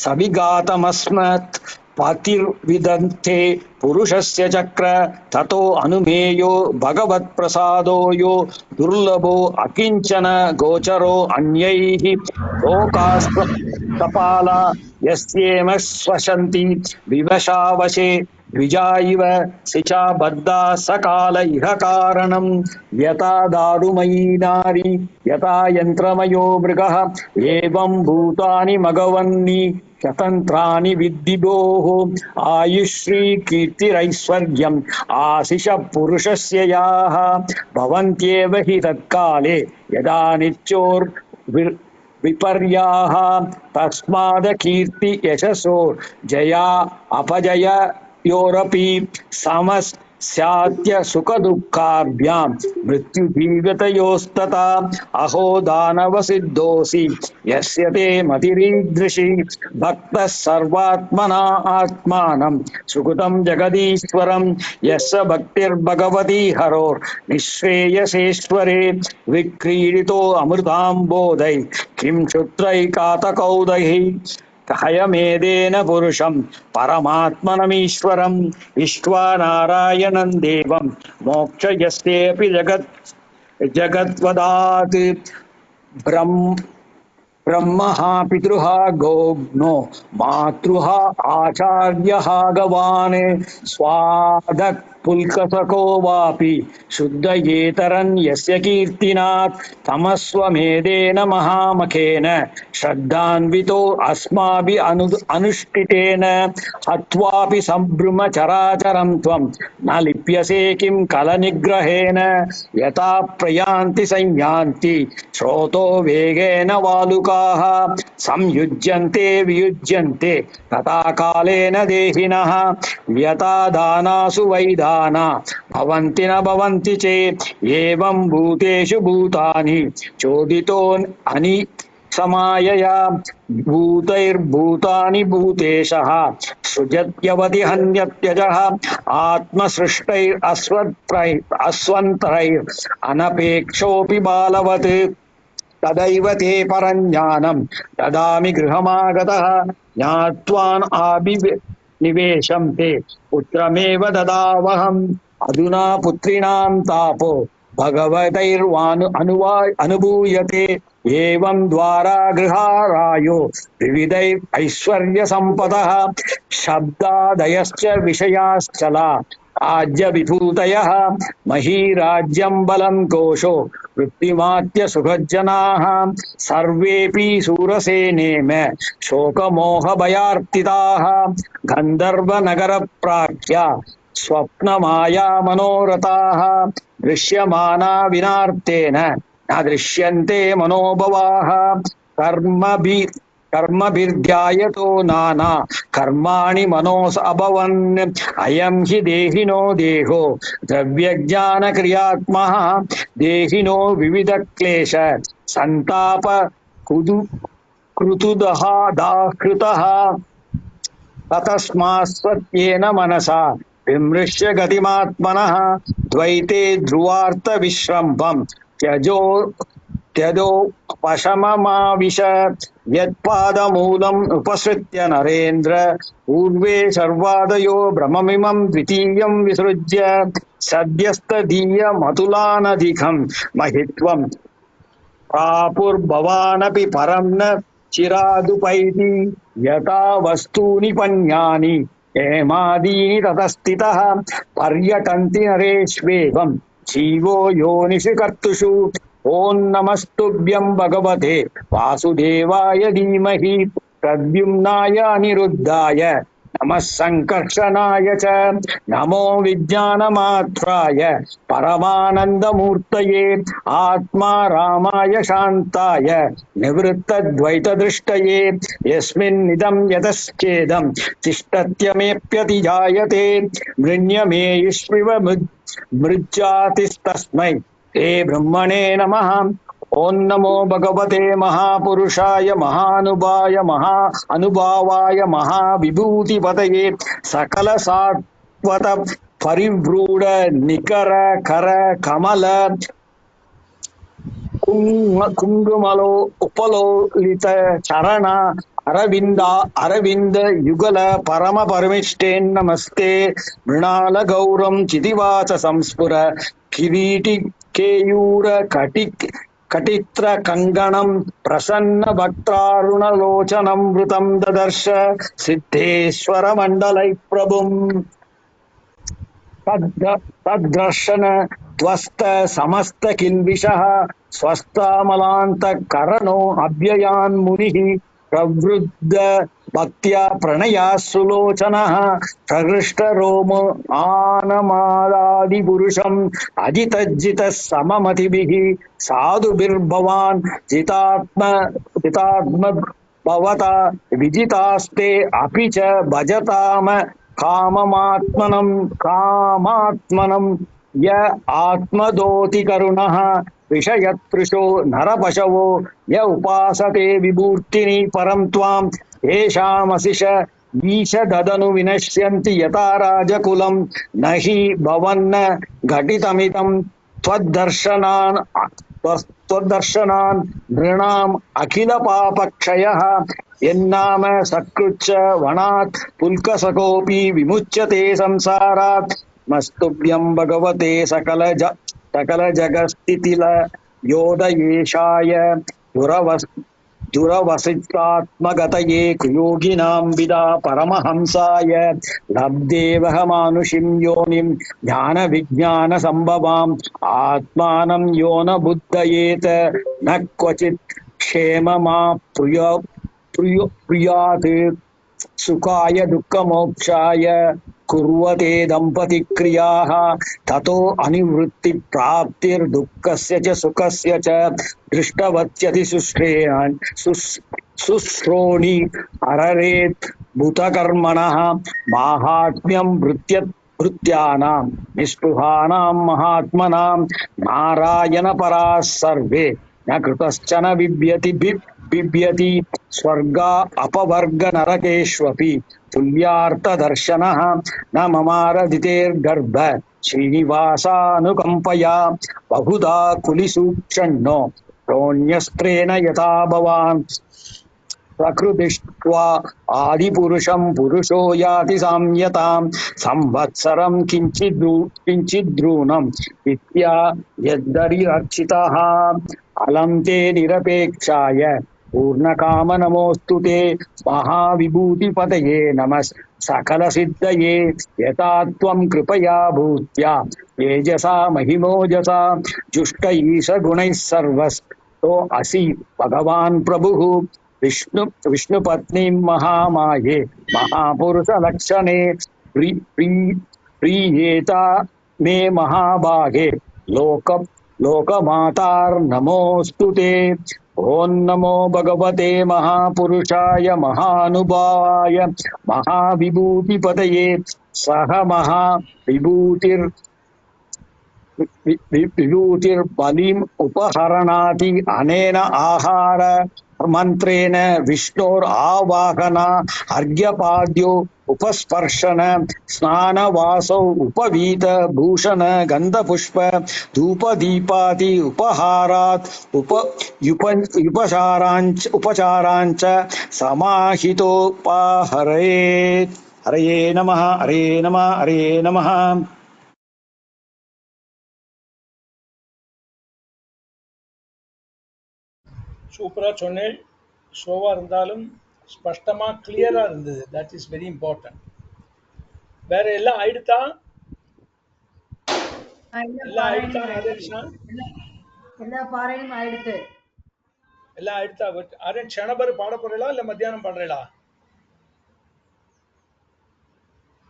सविघातमस्मत् पतिर्विदन्ते पुरुषस्य चक्र ततो अनुमेयो भगवत्प्रसादो यो दुर्लभो अकिञ्चन गोचरो अन्यैः लोकास्तपाला यस्येम स्वशन्ति विवशावशे द्विजा इव शिचा बद्धा सकाल इह कारणं यथा दारुमयी नारी यथा यन्त्रमयो मृगः एवं भूतानि मघवन्नि स्वतन्त्राणि विद्धिभोः आयुश्री कीर्तिरैश्वर्यम् आशिष पुरुषस्य याः भवन्त्येव हि तत्काले यदा नित्योर्विपर्याः तस्माद् कीर्ति यशसो जया अपजययोरपि समस्यात्य सुखदुःखाभ्यां मृत्युजीवितयोस्तथा अहो दानवसिद्धोऽसि यस्य ते मतिरीदृशी भक्तः सर्वात्मना आत्मानं सुकृतं जगदीश्वरं यस्य भक्तिर्भगवती हरोर्निःश्रेयसेश्वरे विक्रीडितो अमृताम्बोधै किं क्षुत्रैकातकौदैः हयमेदेन पुरुषं परमात्मनमीश्वरं विश्वा नारायणं देवं मोक्षयस्तेऽपि जगद्वदात् ब्रह्मः पितृः गोग्नो मातृः आचार्यः गवान् स्वादक् पुल्कसको वापि शुद्धयेतरन् यस्य कीर्तिनात् तमस्वमेधेन महामखेन श्रद्धान्वितो अस्माभिः अनुष्ठितेन हत्वापि सम्भ्रमचराचरं त्वं न लिप्यसे किं कलनिग्रहेण यथा प्रयान्ति संयान्ति स्रोतो वेगेन वालुकाः संयुज्यन्ते वियुज्यन्ते तथा कालेन देहिनः यथा दानासु वैदाना भवन्ति न भवन्ति चेत् एवं भूतेषु भूतानि चोदितो अनि समायया भूतैर्भूतानि भूतेशः सृजत्यवति हन्यत्यजः आत्मसृष्टैरस्वन्तरैः अनपेक्षोऽपि बालवत् तदैव ते परञ्ज्ञानं ददामि गृहमागतः ज्ञात्वान् निवेशं ते पुत्रमेव ददावहम् अधुना पुत्रीणां तापो अनुभूयते एवं द्वारा गृहारायो विविधैः ऐश्वर्यसम्पदः शब्दादयश्च विषयाश्चला आज्य विभूतयः महीराज्यं बलं कोशो वृत्तिमात्य सुखज्जनाः सर्वेऽपि शूरसेनेम शोकमोहभयार्तिताः गन्धर्वनगरप्राख्या स्वप्नमाया मनोरथाः दृश्यमाना विनार्तेन न दृश्यन्ते मनोभवाः कर्मभिर्ध्यायतो नाना कर्माणि मनोस अभवन् अयं हि देहिनो देहो द्रव्यज्ञानक्रियात्मः देहिनो विविधक्लेश सन्ताप कृतुदः दाहृतः ततस्मात्स्वत्येन मनसा विमृश्य गतिमात्मनः द्वैते ध्रुवार्थविश्रम्भं त्यजो पशममाविश यत्पादमूलम् उपसृत्य नरेन्द्र पूर्वे सर्वादयो भ्रममिमं द्वितीयं विसृज्य सद्यस्तदीयमतुलानधिकं महित्वं प्रापुर्भवानपि परं न चिरादुपैति यथा वस्तूनि पन्यानि हेमादीनि ततस्थितः पर्यटन्ति नरेष्वेवं जीवो योनिषु कर्तुषु ॐ नमस्तुभ्यं भगवते वासुदेवाय धीमहि प्रद्युम्नाय अनिरुद्धाय नमः संकर्षणाय च नमो विज्ञानमात्राय परमानन्दमूर्तये आत्मा रामाय शान्ताय निवृत्तद्वैतदृष्टये यस्मिन्निदं यतश्चेदं तिष्ठत्यमेप्यतिजायते मृण्यमेयुष्विव मृज्जातिस्तस्मै ते ब्रह्मणे नमः ओं नमो भगवते महापुरुषाय अनुभावाय महाविभूतिपतये सकल सात्वत परिव्रूढ निकर कर कमल कुंगुमलो उपलोलित चरण अरविंद युगल परम परमिष्ठे नमस्ते मृणाल गौरम चिदिवाच संस्फुर किरीटि केयूर कटित्र कंगणम प्रसन्न वक्त्रारुणलोचनं वृतं ददर्श सिद्धेश्वर मंडलै प्रभुम् तद्दर्शन त्वस्त समस्त किल्बिषः स्वस्तामलांत करणो अव्ययान् मुनिः प्रवृद्ध भक्त्या प्रणया सुलोचनः प्रकृष्ट रोम आनमादादि पुरुषम् अजितज्जित सममतिभिः साधुभिर्भवान् जितात्म भवता विजितास्ते अपि च भजताम कामात्मनं य आत्मदोति करुणः विषयतृषो नरपशवो य उपासते विभूतिनि परं त्वां येषामशिष ईश ददनु विनश्यन्ति यथा राजकुलं न हि भवन्न घटितमिदं त्वद्दर्शनान् नृणाम् अखिल पापक्षयः यन्नाम सकृच्च वनात् पुल्कसकोऽपि विमुच्यते संसारात् मस्तुभ्यं भगवते सकल जगत्स्थितिल योदयेशाय दुरवसितात्मगतये योगिनां विदा परमहंसाय लब्धेवह मानुषीं योनिं ज्ञान संभवाम् आत्मानं यो न बुद्धयेत न क्वचित् प्रियात् सुखाय दुःखमोक्षाय कुर्वते दंपति क्रियाः ततो अनिवृत्ति प्राप्तिर्दुःखस्य च सुखस्य च दृष्टवत्यति शुश्रोणि हररेत् भूतकर्मणः माहात्म्यं भृत्यानां निष्पृहानां महात्मनां नारायण पराः सर्वे न कृतश्चन बिभ्यति स्वर्गा अपवर्ग नरकेष्वपि तुल्यार्थदर्शनः न ममारदितेर्गर्भ श्रीनिवासानुकम्पया बहुधा कुलिसूक्षण्णो रोण्यस्त्रेण यथा भवान् प्रकृतिष्ट्वा आदिपुरुषं पुरुषो याति साम्यतां संवत्सरं किञ्चिद्रूनं विद्या यद्दरिरक्षितः अलं ते निरपेक्षाय पूर्णकाम नमोऽस्तु ते महाविभूतिपतये नमः सकलसिद्धये यथा त्वं कृपया भूत्या तेजसा महिमोजसा जुष्ट ईश गुणैः सर्वस्तो असि भगवान् प्रभुः विष्णुपत्नी महामाये महापुरुष लक्षणे प्रीयेता मे महाभागे लोकमातार्नमोऽस्तु ते ओं नमो भगवते महापुरुषाय महानुभावाय महाविभूतिपतये सह विभूतिर्बलिम् उपहरणाति अनेन आहार मंत्रेण विष्णोर आवाहना अर्घ्यपाद्यो उपस्पर्शन स्नानवासौ उपवीत भूषण गंधपुष्प धूपदीपादि उपहारात् उपचारांच समाहितोपाहरेत् हरये नमः हरे नमः हरे नमः சூப்பரா சொன்னேன். ஸ்லோவா இருந்தாலும் ஸ்பஷ்டமா கிளியரா இருந்தது. That is very important. வேற எல்லாம் ஆயிடுதா? ಎಲ್ಲ எல்லாம் ஆயிடுதா ಪಾರಾಯಣ ಆಯ್ತು. ஆரேஷா? ಎಲ್ಲ ಪಾರಾಯಣ ಆಯ್ತು. எல்லாம் ஆயிடுதா? பட் ஆரேஷ் க்ஷணபர் பாட போறீங்களா இல்ல மத்தியானம் பாடுறீங்களா?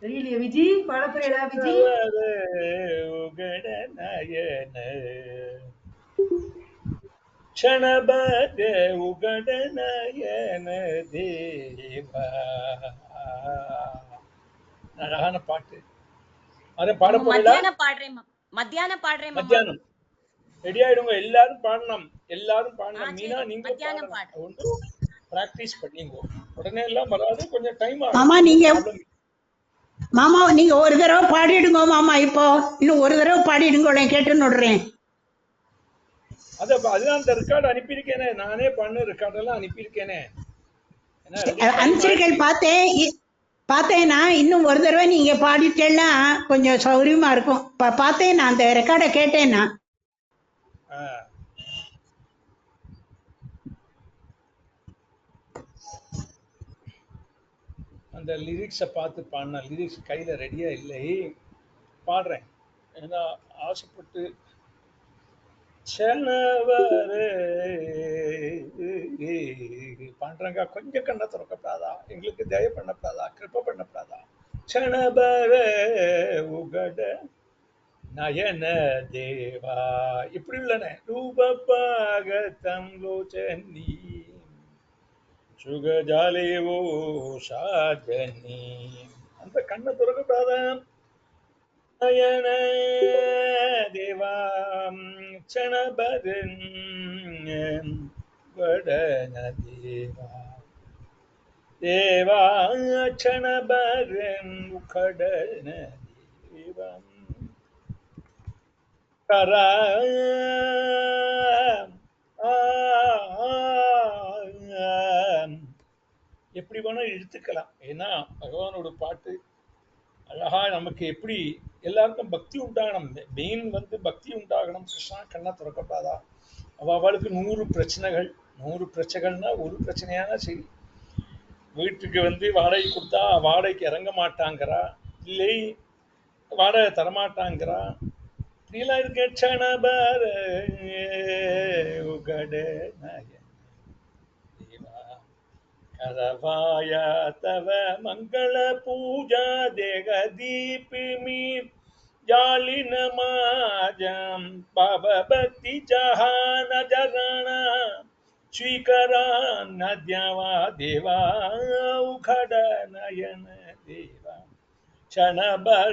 தெரியலையே விஜி, பாடப்புரியலா விஜி? உகடநயன க்ஷணபர உகடநயன தேவா. அழகான பாட்டு. அதை பாட மாமா போறீங்களா? மத்தியானம் பாடுறேன் மாமா. மத்தியானம் ரெடி ஆயிடுங்க. எல்லாரும் பாடணும், எல்லாரும் பாடணும். மீனா சரி நீங்க மத்தியானம் பாடணும். பாடுறேன். ஒன்று பிராக்டிஸ் பண்ணிங்க. உடனே எல்லாம் வராது, கொஞ்சம் டைம் மாமா ஆகும். நீங்க ப்ராப்ளம். மாமா நீங்க ஒரு தடவை பாடிடுங்க மாமா. இப்போ இன்னும் ஒரு தடவை பாடிடுங்க, கேட்டு நோடுறேன். அதுதான் அந்த ரெக்கார்டு அனுப்பியிருக்கேனே, நானே பண்ண ரெக்கார்டெல்லாம் அனுப்பியிருக்கேனே. ஏன்னா டைம் அனுப்பிச்சிருக்கேன், பார்த்தேன். நான் இன்னும் ஒரு தடவை நீங்க பாடிட்டேன்னா கொஞ்சம் சௌரியமா இருக்கும். பார்த்தேன், நான் அந்த ரெக்கார்டை கேட்டேன்னா. அந்த லிரிக்ஸை பார்த்து பாடின லிரிக்ஸ் கையில் ரெடியாக இல்லை, பாடுறேன். ஏன்னா ஆசைப்பட்டு பண்றங்க. கொஞ்சம் கண்ணை திறக்கப்படாதா? எங்களுக்கு தயவு பண்ணப்படாதா? கிருப்ப பண்ணப்படாதா? க்ஷணபர உகட நயன தேவா. இப்படி உள்ளன ரூபப்பாகத்தம் லோச்சனி சுகஜாலேவோ சாஜனி. அந்த கண்ணை திறக்கப்படாதான். நயன தேவா க்ஷணபரன் வடன தேவா தேவா க்ஷணபரன் உகடன தேவம் கரா எப்படி வேணா எடுத்துக்கலாம். ஏன்னா பகவானோட பாட்டு அழகா நமக்கு எப்படி எல்லாருக்கும் பக்தி உண்டாகணும். மெயின் பக்தி உண்டாகணும். கிருஷ்ணா கண்ணா திறக்கப்படாதா? அவளுக்கு 100 பிரச்சனைகள். 100 பிரச்சனைகள்னா ஒரு பிரச்சனையான சரி. வீட்டுக்கு வாடகை கொடுத்தா வாடகைக்கு இறங்க மாட்டாங்கிறா, இல்லை வாடகை தரமாட்டாங்கிறா, இப்படிலாம் இருக்க. க்ஷணபர உகட करवाया तव मंगल पूजा देग दीपमी जालिन माजम पाव भक्ति जहान जगण स्वीकरा नद्यावा देवा उखड नयन देवा क्षणभर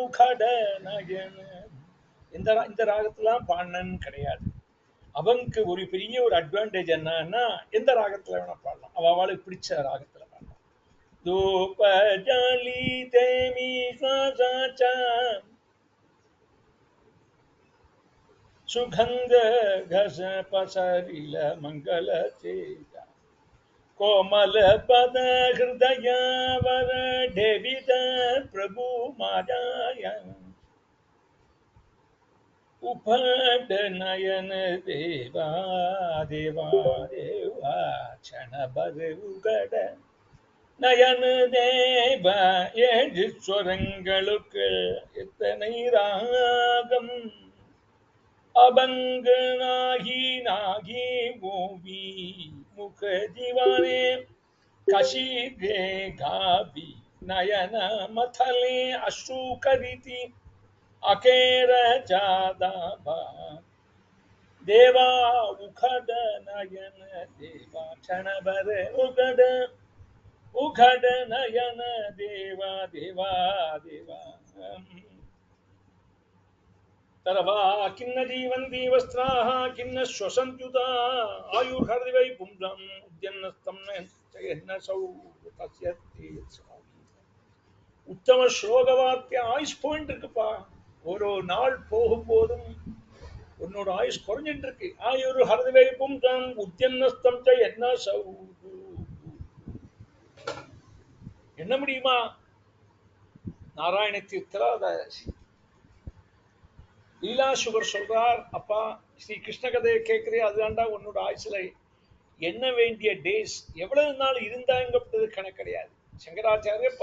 उखड नयन. இந்த ராகத்தெல்லாம் பாடணும்னு கிடையாது. அவனுக்கு ஒரு பெரிய ஒரு அட்வான்டேஜ் என்னன்னா எந்த ராகத்துல வேணா பாடலாம். அவளுக்கு பிடிச்ச ராகத்துல பாடலாம். தூபஜாலி தேமி சாசா சுகந்த கச பசரில மங்கள தேஜா கோமல பத ஹிருதயாவர டேவித பிரபு மாஜாய उपड नयन देवा देवा देवा क्षणभर उगड நயன தேவ. 7 ஸ்வரங்களுக்கு எத்தனை ராகம். அபங்க நாகி நாகி ஓவி முக ஜீவானே கஷிதே காபி நயன மதலே அஸ்ரு கரிதி अकेर जादाबा देवा उखड नयन देवा क्षणभर उखड नयन देवा देवा देवा तरवा किन्न जीवन्ति वस्त्राः किन्न श्वसन्त्युता आयुर्हृदिवै पुंसम् उद्यन्नस्तं नयनसौ तस्य उत्तम श्लोकवाक्य आयुष पॉइंट இருக்குப்பா. ஒரு நாள் போகும்போதும் உன்னோட ஆயுஷ் குறைஞ்சிட்டு இருக்கு. ஆயுர் ஹரதிவை பும்சம் உத்யன்னஸ்தம் என்ன என்ன முடியுமா? நாராயண தீர்த்தர் லீலா சுகர் சொல்றார், அப்பா ஸ்ரீ கிருஷ்ண கதையை கேட்கிறே, அதுதான்டா உன்னோட ஆயுசுல எண்ண வேண்டிய டேஸ் எவ்வளவு நாள் இருந்தாங்கிறது கணக்கு கிடையாது. சங்கராச்சாரியர்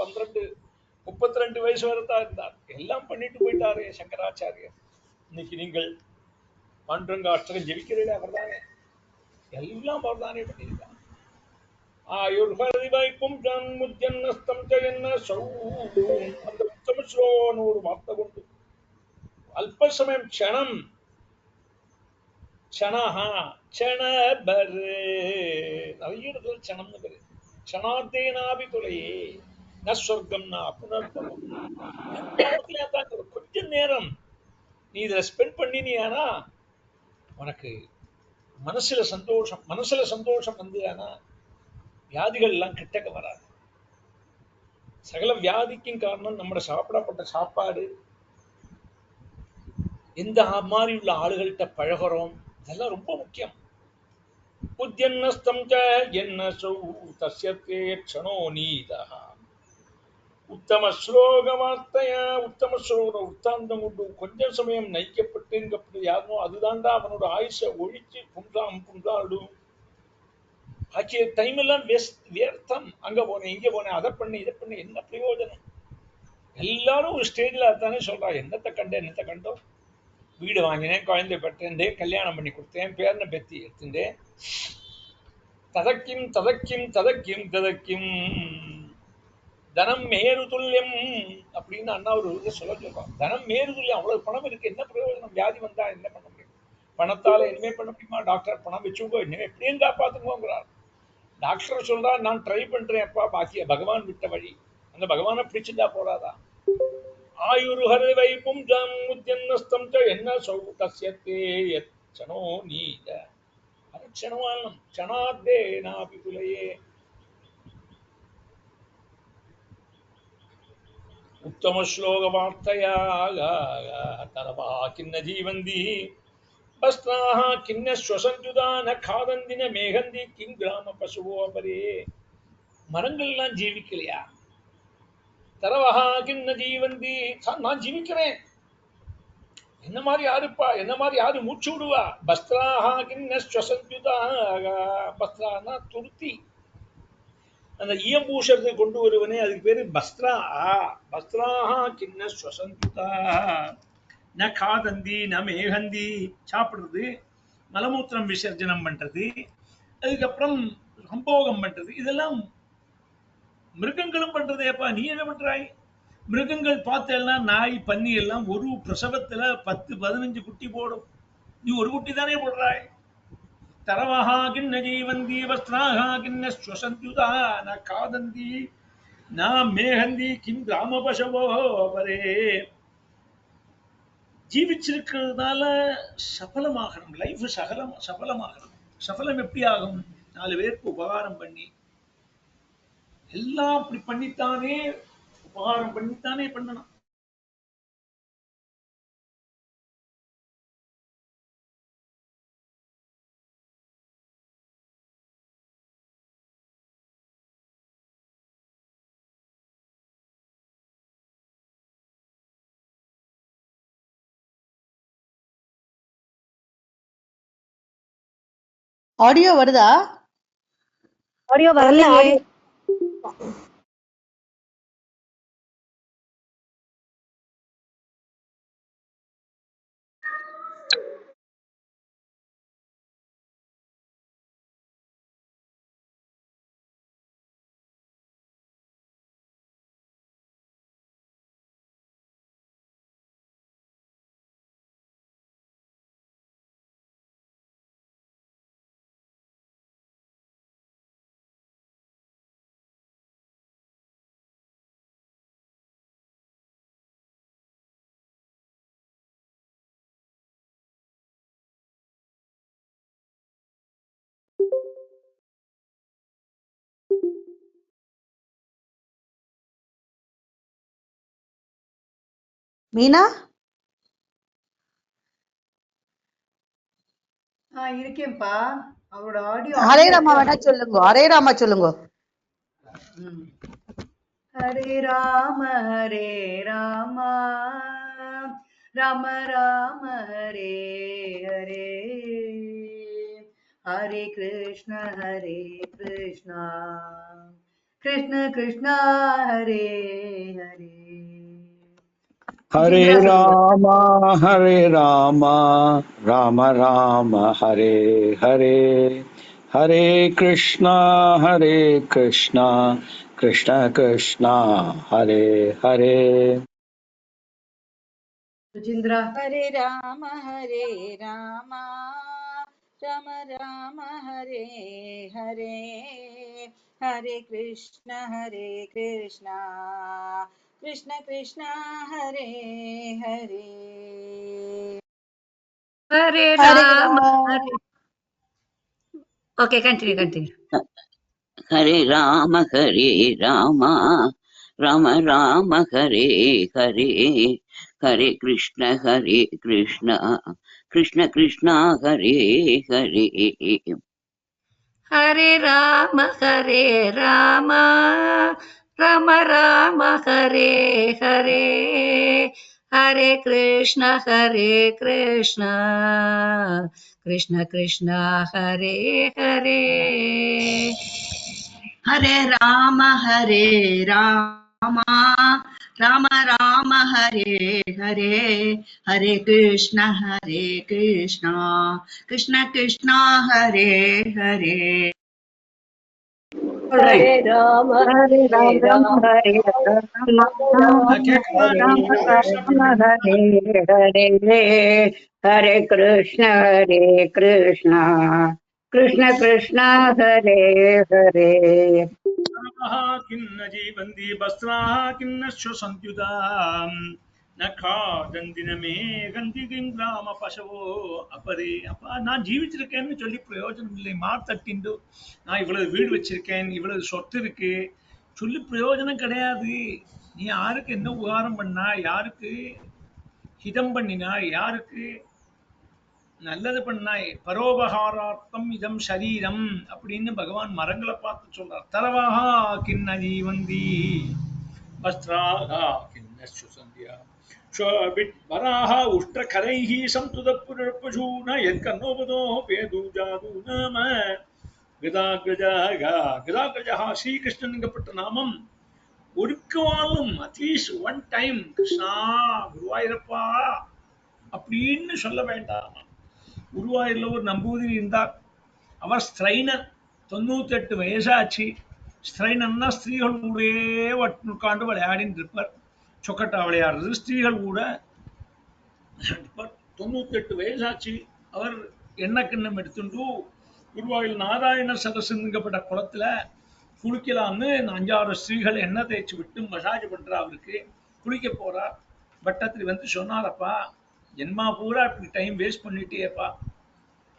32 வயசு வரை தான் இருந்தார். எல்லாம் பண்ணிட்டு போயிட்டாரு சங்கராச்சாரியர். இன்னைக்கு நீங்கள் பாண்டுரங்காஷ்டகம் ஜெபிக்கிறீர்கள் அவர் தானே, எல்லாம் அவர் தானே பண்ணியிருக்கார். ஆயுர்ஹரி வைப்பும் முஜன்னஸ்தம் என்ன அந்த உத்தம ஸ்லோகனோடு வார்த்தை கொண்டு அல்ப சமயம் க்ஷணம் க்ஷணஹா க்ஷணபரு நிறைய இடத்துல க்ஷணம்னு பேரு. க்ஷணாத்தேனாபி துளையே ந சொர்க்கம் ந புனர்பவம். கொஞ்ச நேரம் நீ இதை ஸ்பெண்ட் பண்ணினியானா உனக்கு மனசுல சந்தோஷம் வந்து ஆனா வியாதிகள் எல்லாம் கிட்டக்க வராது. சகல வியாதிக்கும் காரணம் நம்ம சாப்பிடப்பட்ட சாப்பாடு, எந்த மாதிரி உள்ள ஆளுகள்கிட்ட பழகிறோம், இதெல்லாம் ரொம்ப முக்கியம். உத்யன்னஸ்தம் என்ன தஸ்யத்தே க்ஷணோ நீதஹ உத்தம ஸ்லோக வார்த்தையா உத்தம ஸ்லோக உத்தாந்தம் கொண்டு கொஞ்சம் சமயம் நயிக்கப்பட்டு யாருனோ அதுதான்டா அவனோட ஆயுஷ ஒழிச்சு புண்டாடும் ஆக்கிய டைம் எல்லாம் வியர்த்தம். அங்க போனேன் இங்க போனேன் அதை பண்ணி இதை பண்ணி என்ன பிரயோஜனம்? எல்லாரும் ஒரு ஸ்டேஜ்ல அதானே சொல்றா, என்னத்தை கண்டோம். வீடு வாங்கினேன், குழந்தை பெற்றேன், கல்யாணம் பண்ணி கொடுத்தேன், பேரனை பெத்தி எடுத்துட்டேன், ததக்கிம் ததக்கிம் ததக்கிம் ததக்கிம் தனம் மேரு துல்லியம் அப்படின்னு அண்ணா ஒரு சொல்றான். தனம் மேரு துல்லியம். அவ்வளவு பணம் இருக்கு, என்ன பிரயோஜனம்? வியாதி வந்தா என்ன பண்ண முடியும்? பணத்தால இனிமே பண்ண முடியுமா? டாக்டர் பணம் வச்சுக்கோ, இனிமே எப்படியும் காப்பாத்துங்கோங்கிறார். டாக்டர் சொல்றா, நான் ட்ரை பண்றேன் அப்பா, பாக்கிய பகவான் விட்ட வழி. அந்த பகவானை பிடிச்சிட்டா போறாதா? ஆயுர்ஹரி வைப்பும் முத்யன்னஸ்தம் என்ன தஸ்யத்தே யச்சனோ நீத அரட்சணவானம் க்ஷணாத்தே நாபி துலையே உத்தம ஸ்லோக வார்த்தையா தரவா கிண்ண ஜீவந்தி வஸ்திராஹ கிண்ண ஸ்வசந்துதா ந காதந்தி ந மேகந்தி கிங் கிராம பசுவோ அபரே. மரங்கள்லாம் ஜீவிக்கலையா? தரவஹா கிண்ண ஜீவந்தி, நான் ஜீவிக்கிறேன், என்ன மாதிரி யாருப்பா, என்ன மாதிரி யாரு மூச்சு விடுவா? பஸ்திராஹா கிண்ண ஸ்வசந்துதா, பஸ்திரானா துருத்தி, அந்த ஈயம்பூஷத்தை கொண்டு வருவனே அதுக்கு பேரு பஸ்திரா. பஸ்திராஹா கிண்ண ஸ்வசந்துதா ந காதந்தி ந மேகந்தி, சாப்பிடுறது, மலமூத்திரம் விசர்ஜனம் பண்றது, அதுக்கப்புறம் சம்போகம் பண்றது, இதெல்லாம் மிருகங்களும் பண்றதேப்பா. நீ என்ன பண்றாய்? மிருகங்கள் பார்த்தேன்னா நாய் பன்னி எல்லாம் ஒரு பிரசவத்துல 10-15 குட்டி போடும், நீ ஒரு குட்டி தானே போடுறாய். தரவஹா கிண்ண ஜீவந்தி வஸ்திராஹா கிண்ண ஸ்வசந்துதா ந காதந்தி ந மேகந்தி கிம் கிராம பசவோ அவரே. ஜீவிச்சிருக்கிறதுனால சபலமாகணும், லைஃப் சபலமாகணும். சபலம் எப்படி ஆகும்? 4 பேருக்கு உபகாரம் பண்ணி, எல்லாம் அப்படி பண்ணித்தானே உபகாரம் பண்ணித்தானே பண்ணணும். ஆடியோ வருதா? ஆடியோ வரலையே. மீனா இருக்கேன்ப்பா. அவரோட ஆடியோ ஹரே ராமா வேணா சொல்லுங்க. ஹரே ராமா சொல்லுங்க. Hare Rama Hare Rama Rama Rama Hare Hare Hare Hare Krishna Krishna Krishna Hare Hare. Hare Jindra சொல்லுங்க. Rama, Rama Rama, Hare Hare, Hare Krishna, Krishna Krishna, Hare Hare. Jindra. हरे राम राम राम हरे हरे, हरे कृष्ण कृष्ण कृष्ण हरे हरे. हरे हरे राम राम. हरे. Okay, continue. हरे राम राम राम हरे हरे, हरे कृष्ण कृष्ण कृष्ण हरे हरे. हरे राम राम राम हरे हरे, हरे कृष्ण कृष्ण कृष्ण हरे हरे. हरे राम राम राम हरे हरे, हरे कृष्ण कृष्ण कृष्ण हरे हरे. All right. हरे राम राम हरे राम राम கேக்குதா राम கிருஷ்ண राम हरे हरे, हरे कृष्ण कृष्ण कृष्ण हरे हरे. किन्न जीवन्ति वस्त्राः किन्न श्वसन्त्युताम् न खादन्ति न मे गन्ति किं ग्राम पशवो अपरे. அப்பா நான் ஜீவிச்சிருக்கேன்னு சொல்லி பிரயோஜனம் இல்லை. மார்த்தட்டிண்டு நான் இவ்வளவு வீடு வச்சிருக்கேன், இவ்வளவு சொத்து இருக்கு சொல்லி பிரயோஜனம் கிடையாது. நீ யாருக்கு என்ன உபகாரம் பண்ணா, யாருக்கு ஹிதம் பண்ணினா, யாருக்கு நல்லது பண்ணாய், பரோபகாரார்த்தம் இதம் சரீரம் அப்படின்னு பகவான் மரங்களை பார்த்து சொல்றார். தலவாகா கிண்ண ஜீவந்தி வஸ்திராகா கிண்ண சுசந்தியா வராக உஷ்டகரைஹ சம்துத புருஷூன எத்கர்ணோபதோ பேது ஜாது நாம கதாகிரஜா. கதாகிரஜா ஸ்ரீகிருஷ்ணனுங்கப்பட்ட நாமம் ஒருக்காலும் அட்லீஸ்ட் ஒன் டைம் கிருஷ்ணா குருவாயிரப்பா அப்படின்னு சொல்ல வேண்டாம். குருவாயூர்ல ஒரு நம்பூதிரி இருந்தார். அவர் ஸ்திரைனர், 98 வயசாச்சு. ஸ்திரைனன்னா ஸ்திரீகள் கூடயே உட்காந்து விளையாடின்னு இருப்பார். சொக்கட்டா விளையாடுறது ஸ்திரீகள் கூட இருப்பார். 98 வயசாச்சு. அவர் எண்ணெய் கிண்ணம் எடுத்துட்டு குருவாயூர் நாராயண சரசுங்கப்பட்ட குளத்துல குளிக்கலாம்னு 5-6 ஸ்திரீகள் எண்ணெய் தேய்ச்சி விட்டு மசாஜ் பண்றா. அவருக்கு குளிக்க போறார். பட்டத்திரி வந்து சொன்னாரப்பா, ஜென்மா பூரா இப்படி டைம் வேஸ்ட் பண்ணிட்டேப்பா,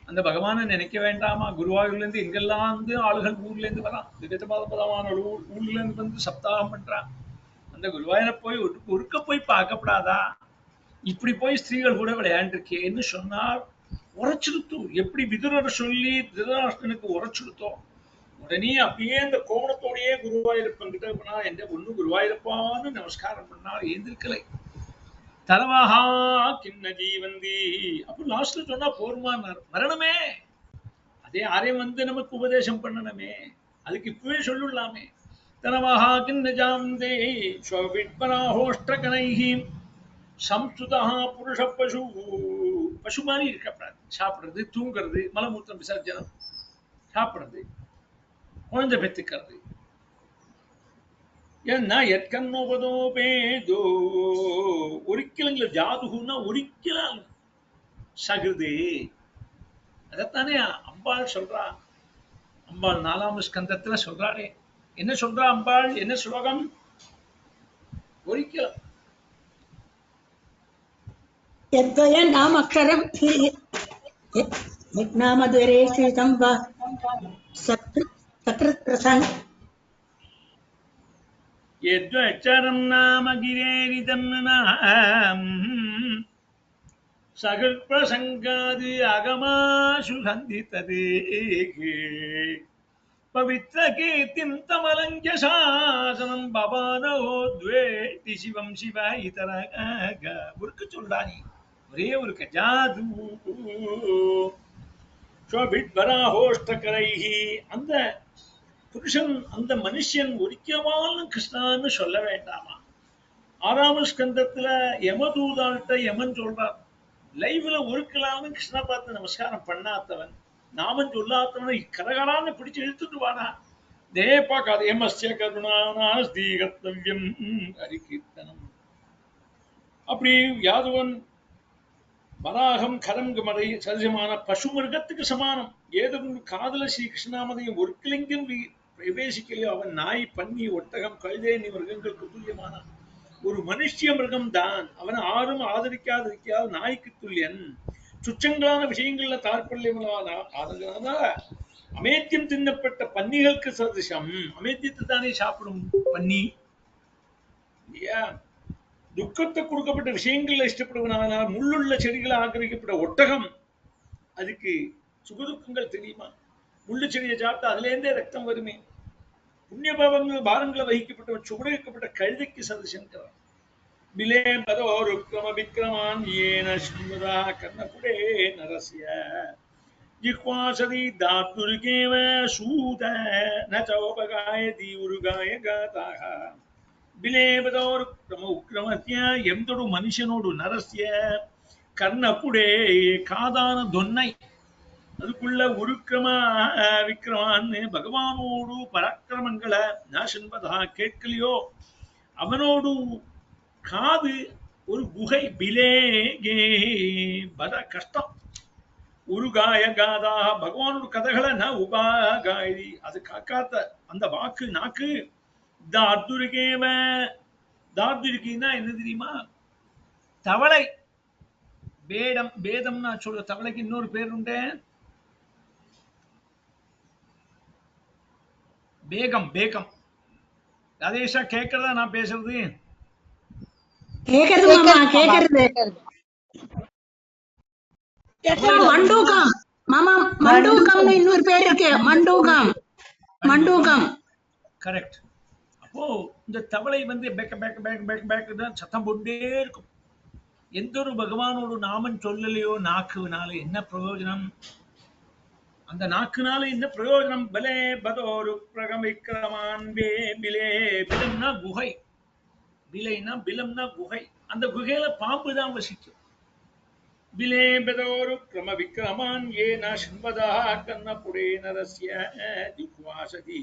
அந்த பகவானை நினைக்க வேண்டாமா? குருவாயூர்ல இருந்து எங்கெல்லாம் வந்து ஆளுகள் ஊர்ல இருந்து வரான், விதமான ஊர்ல இருந்து வந்து சப்தாகம் பண்றான். அந்த குருவாயூரை போய் ஒருக்க போய் பார்க்கப்படாதா? இப்படி போய் ஸ்திரீகள் கூட விளையாண்டிருக்கேன்னு சொன்னார். உரைச்சுடுத்து. எப்படி விதுரர் சொல்லி திருதராஷ்டனுக்கு உரைச்சுடுத்தோம். உடனே அப்படியே அந்த கோவணத்தோடையே குருவாயூரப்பன் கிட்ட போனா, எந்த ஒண்ணு குருவாயூரப்பான்னு நமஸ்காரம் பண்ணால் ஏந்திருக்கலை. தலவாகா கிண்ண ஜீவந்தி அப்ப லாஸ்ட்ல சொன்னா போர்மானார். மரணமே அதே யாரையும் வந்து நமக்கு உபதேசம் பண்ணணுமே, அதுக்கு இப்பவே சொல்லலாமே. தலவாகா கிண்ண ஜாந்தே ஸ்வவிட்பராஹோஷ்டகனைஹி சம்சுதா புருஷ பசு. பசு மாதிரி இருக்கப்படாது. சாப்பிடுறது, தூங்குறது, மலமூத்திரம் விசர்ஜனம், சாப்பிடுறது, குழந்தை பெற்றுக்கிறது. ஏன்னா எற்கன்னோபதோபேதோ ஒரிக்கலங்கள ஜாதுகுன்னா ஒரிக்கலால் சகிருதே. அதைத்தானே அம்பாள் சொல்றா. அம்பாள் 4ஆம் ஸ்கந்தத்துல சொல்றாளே. என்ன சொல்றா அம்பாள்? என்ன ஸ்லோகம்? ஒரிக்கலம். यद्वय नामक्षरं हि यज्ञामद्वरे श्रितं वा सकृत् प्रसङ्ग यद्वचरं नाम गिरेरिदं नाम सकृत्प्रसङ्गादि आगमाशु सन्धितते पवित्रकीर्तिं तमलञ्च शासनं பவானோ द्वेति சிவம் சிவ இதரக. உருக்கு சொல்றானி ஒரே ஒரு கஜாது ஸ்வவித்வராஹோஷ்டகரைஹி. அந்த புருஷன், அந்த மனுஷன் ஒரிக்கவாலும் கிருஷ்ணான்னு சொல்ல வேண்டாமா? 6ஆம் ஸ்கந்தத்துல யமதூதான்ட்ட யமன் சொல்றார், லைவ்ல ஒருக்கலாம்னு கிருஷ்ணா பார்த்து நமஸ்காரம் பண்ணாதவன், நாமன் சொல்லாதவனை கரகரான்னு பிடிச்சு இழுத்துட்டு வாடா, தே பார்க்காது. எமஸ்ய கருணாநாஸ்தி கர்த்தவ்யம் ஹரிகீர்த்தனம். அப்படி யாதவன் வராகம் கரங்கமதை சதிசமான பசு மிருகத்துக்கு சமானம். ஏதோ காதல ஸ்ரீ கிருஷ்ணாமதையும் ஒருக்கிலிங்கும் பிரவேசிக்கலையோ அவன் நாய், பன்னி, ஒட்டகம், கழுதேனி மிருகங்களுக்கு துல்லியமான ஒரு மனுஷிய மிருகம் தான். அவன் ஆறும் ஆதரிக்காத நாய்க்கு துல்லியன். சுச்சங்களான விஷயங்கள்ல தாற்பல்யமான அமேத்தியம் தின்னப்பட்ட பன்னிகளுக்கு சதிசம். அமேத்தியத்தை தானே சாப்பிடும் பன்னி. துக்கத்தை கொடுக்கப்பட்ட விஷயங்கள்ல இஷ்டப்படுவனால முள்ளுள்ள செடிகளை ஆக்கிரமிக்கப்பட்ட ஒட்டகம், அதுக்கு சுகதுக்கங்கள் தெரியுமா? முள்ளு செடியை சாப்பிட்டா அதுல இருந்தே ரத்தம் வருமே. புண்ணிய பாவங்கள் பாரங்களை வகிக்கப்பட்ட சுகுடைக்கப்பட்ட கழுதைக்கு சதிசங்கிறார். பிலே பதோருக்ரம விக்ரமான் ஏன ஸ்மிருதா கர்ணபுடே நரஸ்ய ஜிஹ்வாசதி தாத்துருகேவ சூத ந சோபகாயதி உருகாய காதாக. ಬಿಲೇಬದವರು ಉಕ್ರಮತ್ಯ ಎಂದೊಡು ಮನುಷ್ಯನೋಡು ನರಸ್ಯ ಕರ್ಣಪುಡೇ ಕಾದಾನ ದೊನ್ನೈ அதுக்குள்ள உருக்கிரம விக்ரமான்னு பகவானோடு பராக்கிரமங்களை நாசன்பதா கேட்கலையோ, அவனோடு காது ஒரு குகை. பிலேகே பத கஷ்டம். உருகாய காதா பகவானோட கதைகளை ந உபாகாயி, அது காக்காத்த அந்த வாக்கு நாக்கு. தார்துரிகேவ, தார்துரிகின்னா என்ன தெரியுமா? தவளை. பேடம், பேதம்னா சொல்ற தவளைக்கு இன்னொரு பேர் உண்டு, பேகம். பேகம் ராதேஷா கேட்கறதா நான் பேசுறது? கேக்குறது மாமா, கேக்குறது. மண்டூகம் மாமா, மண்டூகம்னு இன்னொரு பேர் இருக்கு. மண்டூகம், மண்டூகம். கரெக்ட். அப்போ இந்த தவளை வந்து பேக்க பேக்க பேக்க பேக்க பேக்க தான் சத்தம் போட்டே இருக்கும். எந்த ஒரு பகவானோட நாமன் சொல்லலையோ நாக்குனால என்ன பிரயோஜனம்? அந்த நாக்குனால என்ன பிரயோஜனம்? பலே பதோரு பிரகமிக்கிரமான் வே பிலே. பிலம்னா குகை, பிலைனா பிலம்னா குகை. அந்த குகையில பாம்பு தான் வசிக்கும். பிலே பதோரு கிரம விக்ரமான் ஏன ஸ்மிருதா கர்ணபுடே நரஸ்ய ஜிஹ்வாசதி.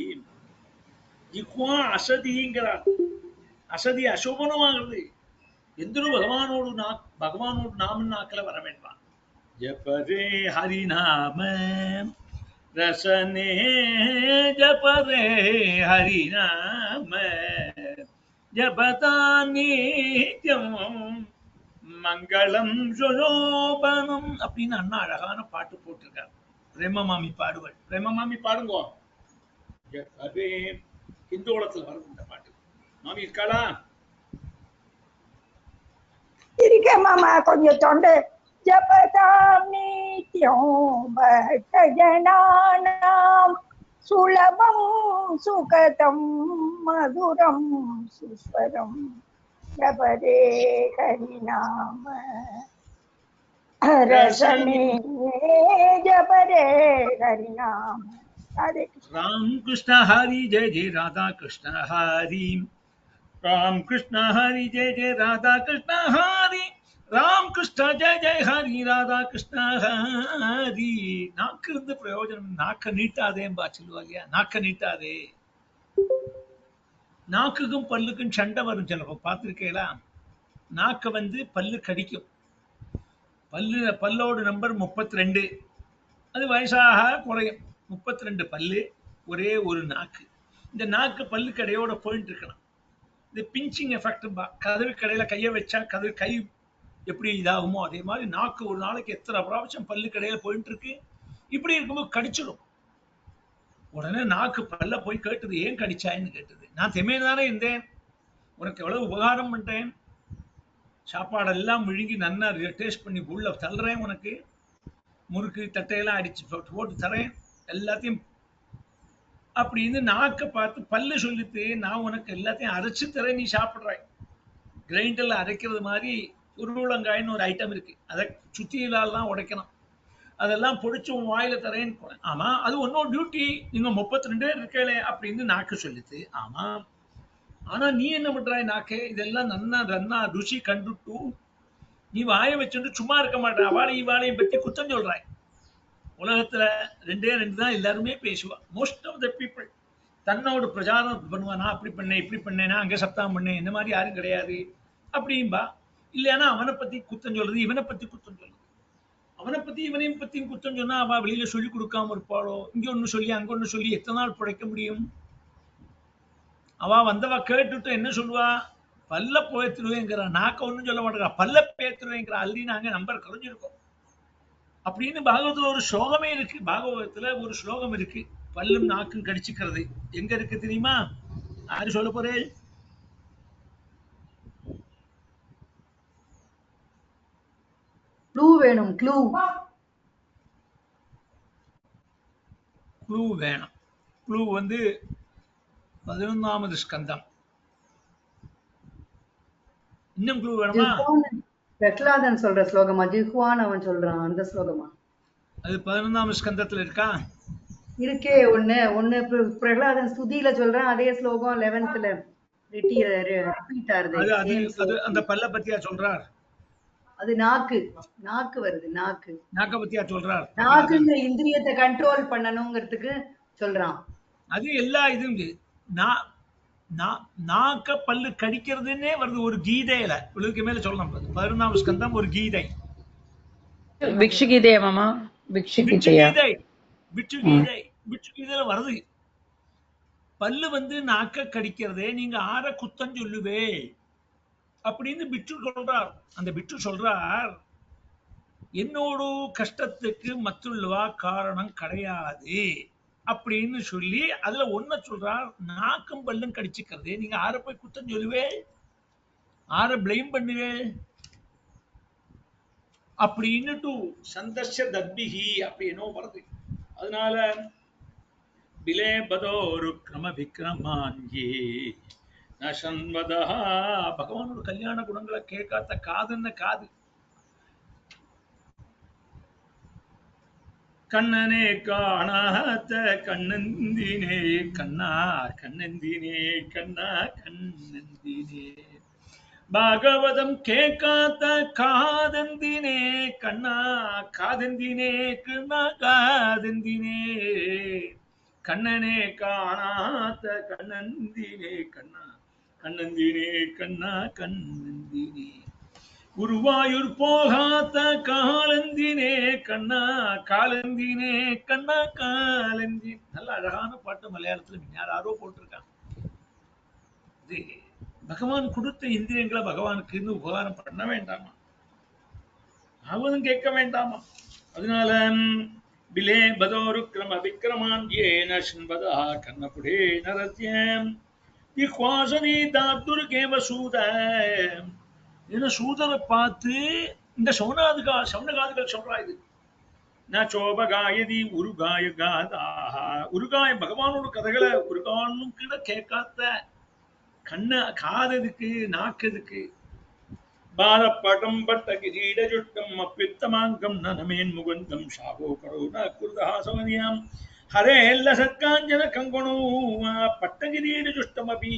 ஜிஹ்வா அசதிங்கிறார். அசதி அசோபனமாகிறது. எந்தொரு பகவானோடு பகவானோடு நாமன் நாக்கில வர வேண்டாம். ஜபரே ஹரிநாம ரசனே, ஜபரே ஹரிநாம ஜபதா நித்யம் மங்களம் சுலோபனம் அப்படின்னு அண்ணா அழகான பாட்டு போட்டிருக்காரு. பிரேமமாமி பாடுவள். பிரேமமாமி பாடுங்கோ. ஜபரே ஹிந்தோளத்துல வரும் இந்த பாட்டு. மாமி இருக்காளா? இருக்க மாமா, கொஞ்சம் தொண்டை. ஜபதாம் நித்யம் பக்தஜனானாம் சுலபம் சுகதம் மதுரம் சுஸ்வரம் ஜபரே ஹரிநாம ரசனே ஜபரே ஹரிநாம. राम कृष्ण हरि जय जय राधा कृष्ण हरि. राम कृष्ण हरि जय जय राधा कृष्ण हरि. ராம் கிருஷ்ண ஜெய ஜெய ஹரி ராதா கிருஷ்ண ஹரி. நாக்கு இருந்து பிரயோஜனம். நாக்க நீட்டாதேம்பா சொல்லுவா இல்லையா? நாக்க நீட்டாதே. நாக்குக்கும் பல்லுக்கும் சண்டை வரும். சிலப்போ பார்த்துருக்கீங்களா? நாக்க வந்து பல்லு கடிக்கும். பல்லோட நம்பர் 32. அது வயசாக குறையும். 32 பல்லு, ஒரே ஒரு நாக்கு. இந்த நாக்கு பல்லு கடையோட போயிட்டு இருக்கலாம். இந்த பிஞ்சிங் எஃபெக்ட். கதவு கடையில கையை வச்சா கதவு கை எப்படி இதாகுமோ அதே மாதிரி நாக்கு ஒரு நாளைக்கு எத்தனை பிராவசம் பல்லு கடையில போயிட்டு இருக்கு. இப்படி இருக்கும்போது கடிச்சிடும். உடனே நாக்கு பல்ல போய் கேட்டுது, ஏன் கடிச்சாயின்னு கேட்டுது. நான் தெமையதானே இருந்தேன், உனக்கு எவ்வளவு உபகாரம் பண்றேன், சாப்பாடெல்லாம் விழுங்கி நல்லா டேஸ்ட் பண்ணி உள்ள தள்ளுறேன், உனக்கு முறுக்கு தட்டையெல்லாம் அடிச்சு போட்டு தரேன் எல்லாத்தையும் அப்படின்னு நாக்க பார்த்து பல்லு சொல்லிட்டு, நான் உனக்கு எல்லாத்தையும் அரைச்சு தரேன், நீ சாப்பிடுறாய். கிரைண்டர்ல அரைக்கிறது மாதிரி உருளங்காயின்னு ஒரு ஐட்டம் இருக்கு. அதை சுத்தியிலாம் உடைக்கணும். அதெல்லாம் பொடிச்சு உன் வாயில தரேன்னு. ஆமா, அது ஒன்னும் டியூட்டி. நீங்க 32 பேர் இருக்கலே அப்படின்னு நாக்கு சொல்லுது. ஆமா, ஆனா நீ என்ன பண்றாய்? நாக்கே இதெல்லாம் நன்னா நன்னா ருசி கண்டுட்டு நீ வாயை வச்சுட்டு சும்மா இருக்க மாட்டா. அவளையும் இவாளையும் பத்தி குத்தம் சொல்றாய். உலகத்துல 2 தான் எல்லாருமே பேசுவா. மோஸ்ட் ஆஃப் த பீப்புள் தன்னோட பிரச்சாரம் பண்ணுவா. நான் அப்படி பண்ணேன், இப்படி பண்ணேன், நான் அங்க சப்தாம் பண்ணேன், இந்த மாதிரி யாரும் கிடையாது அப்படின்பா. இல்லையானா அவனை பத்தி குத்தம் சொல்றது, இவனை பத்தி குத்தம் சொல்றது. அவனை பத்தி இவனையும் பத்தியும் குத்தம் சொன்னா அவ வெளியில சொல்லி கொடுக்காம இருப்பாளோ? இங்க ஒண்ணு சொல்லி அங்க ஒண்ணு சொல்லி எத்தனை நாள் பிழைக்க முடியும்? அவ வந்தவ கேட்டுட்டு என்ன சொல்லுவா? பல்ல பேத்துருவேங்கிற. நாக்க ஒண்ணும் சொல்ல மாட்டேங்கிறா, பல்ல பேத்துருவேங்கிற. ஆல்ரெடி நாங்க நம்பர் குறைஞ்சிருக்கோம் அப்படின்னு பாகவதத்துல ஒரு ஸ்லோகமே இருக்கு. பாகவதத்துல ஒரு ஸ்லோகம் இருக்கு, பல்லும் நாக்கும் கடிச்சுக்கிறது. எங்க இருக்கு தெரியுமா? யாரு சொல்ல போறேன்? க்ளூ வேணும், க்ளூ. க்ளூ வேணும். க்ளூ 11வது ஸ்கந்தம். இன்னும் க்ளூ வேணுமா? பிரகலாதன் சொல்ற ஸ்லோகமா? ஜிஹ்வான் அவன் சொல்றான் அந்த ஸ்லோகமா? அது 11வது ஸ்கந்தத்துல இருக்கா? இருக்கே ஒண்ணு பிரகலாதன் ஸ்துதியில சொல்றான், அதே ஸ்லோகம் 11th ரிப்பீட் ஆகுது. அது அந்த பல்ல பத்தியா சொல்றார்? அது நாக்கு வருது. நாக்க பத்தியா சொல்றார்? நாக்குங்கிற இந்திரியத்தை கண்ட்ரோல் பண்ணணுங்கிறதுக்கு சொல்றான். அது எல்லா இதுவும் நாக்க பல்லு கடிக்கிறதுன்னே வருது ஒரு கீதையில. உங்களுக்கு மேல சொல்லலாம். 11வது ஸ்கந்தம் ஒரு கீதை. பிக்ஷு கீதையா மாமா? பிக்ஷு கீதையில வருது. பல்லு நாக்க கடிக்கிறதே நீங்க ஆற குத்தம் சொல்லுவே அப்படின்னு பிட்சு சொல்றார். அந்த பிட்சு சொல்றார், என்னோட கஷ்டத்துக்கு மற்றுள்ளவா காரணம் கிடையாது அப்படின்னு சொல்லி அதுல ஒன்ன சொல்றார். நாக்கும் பல்லும் கடிச்சுக்கிறதே நீங்க ஆற போய் குத்தம் சொல்லுவே, ஆற பிளேம் பண்ணுவே அப்படின்னுட்டு சந்தர்ஷ தத்பிஹி அப்படின்னோ வருது. அதனால பிலேபதோரு கிரம விக்ரமான்யே நசன்வதா. பகவானோட கல்யாண குணங்களை கேட்காத காதுன்னு காது. கண்ணனே காணாத கண்ணந்தினே கண்ணா கண்ணந்தினே கண்ணா கண்ணந்தினே. பாகவதம் கேட்காத காதந்தினே கண்ணா காதந்தினே கண்ணா காதந்தினே. கண்ணனே காணாத கண்ணந்தினே கண்ணா கண்ணந்தினே கண்ணா கண்ணந்தினே. குருவாயூர் போகாத காலந்தினே கண்ணா காலந்தினே கண்ணா காலந்தி. நல்ல அழகான பாட்டு மலையாளத்துல யாரோ போட்டிருக்காங்க. இது பகவான் கொடுத்த இந்திரியங்களை பகவானுக்கு உபகாரம் பண்ண வேண்டாமா? அவனும் கேட்க வேண்டாமா? அதனால பிலே பதோரு கிரம விக்ரமான்யேன சின்பதா கண்ணபுடே நரத்யம் விஹ்வாசனி தாத்துருகேவ சூத. ஏன்னா சூதனை பார்த்து இந்த சவுனகாதுகள் சொல்றா. இது நான் சோபகாயதி உருகாய காதாக. உருகாய பகவானோட கதைகளை உருகானும் கூட கேட்காத கண்ண காததுக்கு நாக்கதுக்கு. பாரப்படம் பட்ட கிரீட சுட்டம் அப்பித்தமாங்கம் நனமேன் முகுந்தம் ஷாவோ கரோனா குருதாசவனியாம் ஹரே எல்லா சத்காஞ்சன கங்கணோ. பட்டகிரீட சுஷ்டம் அபி,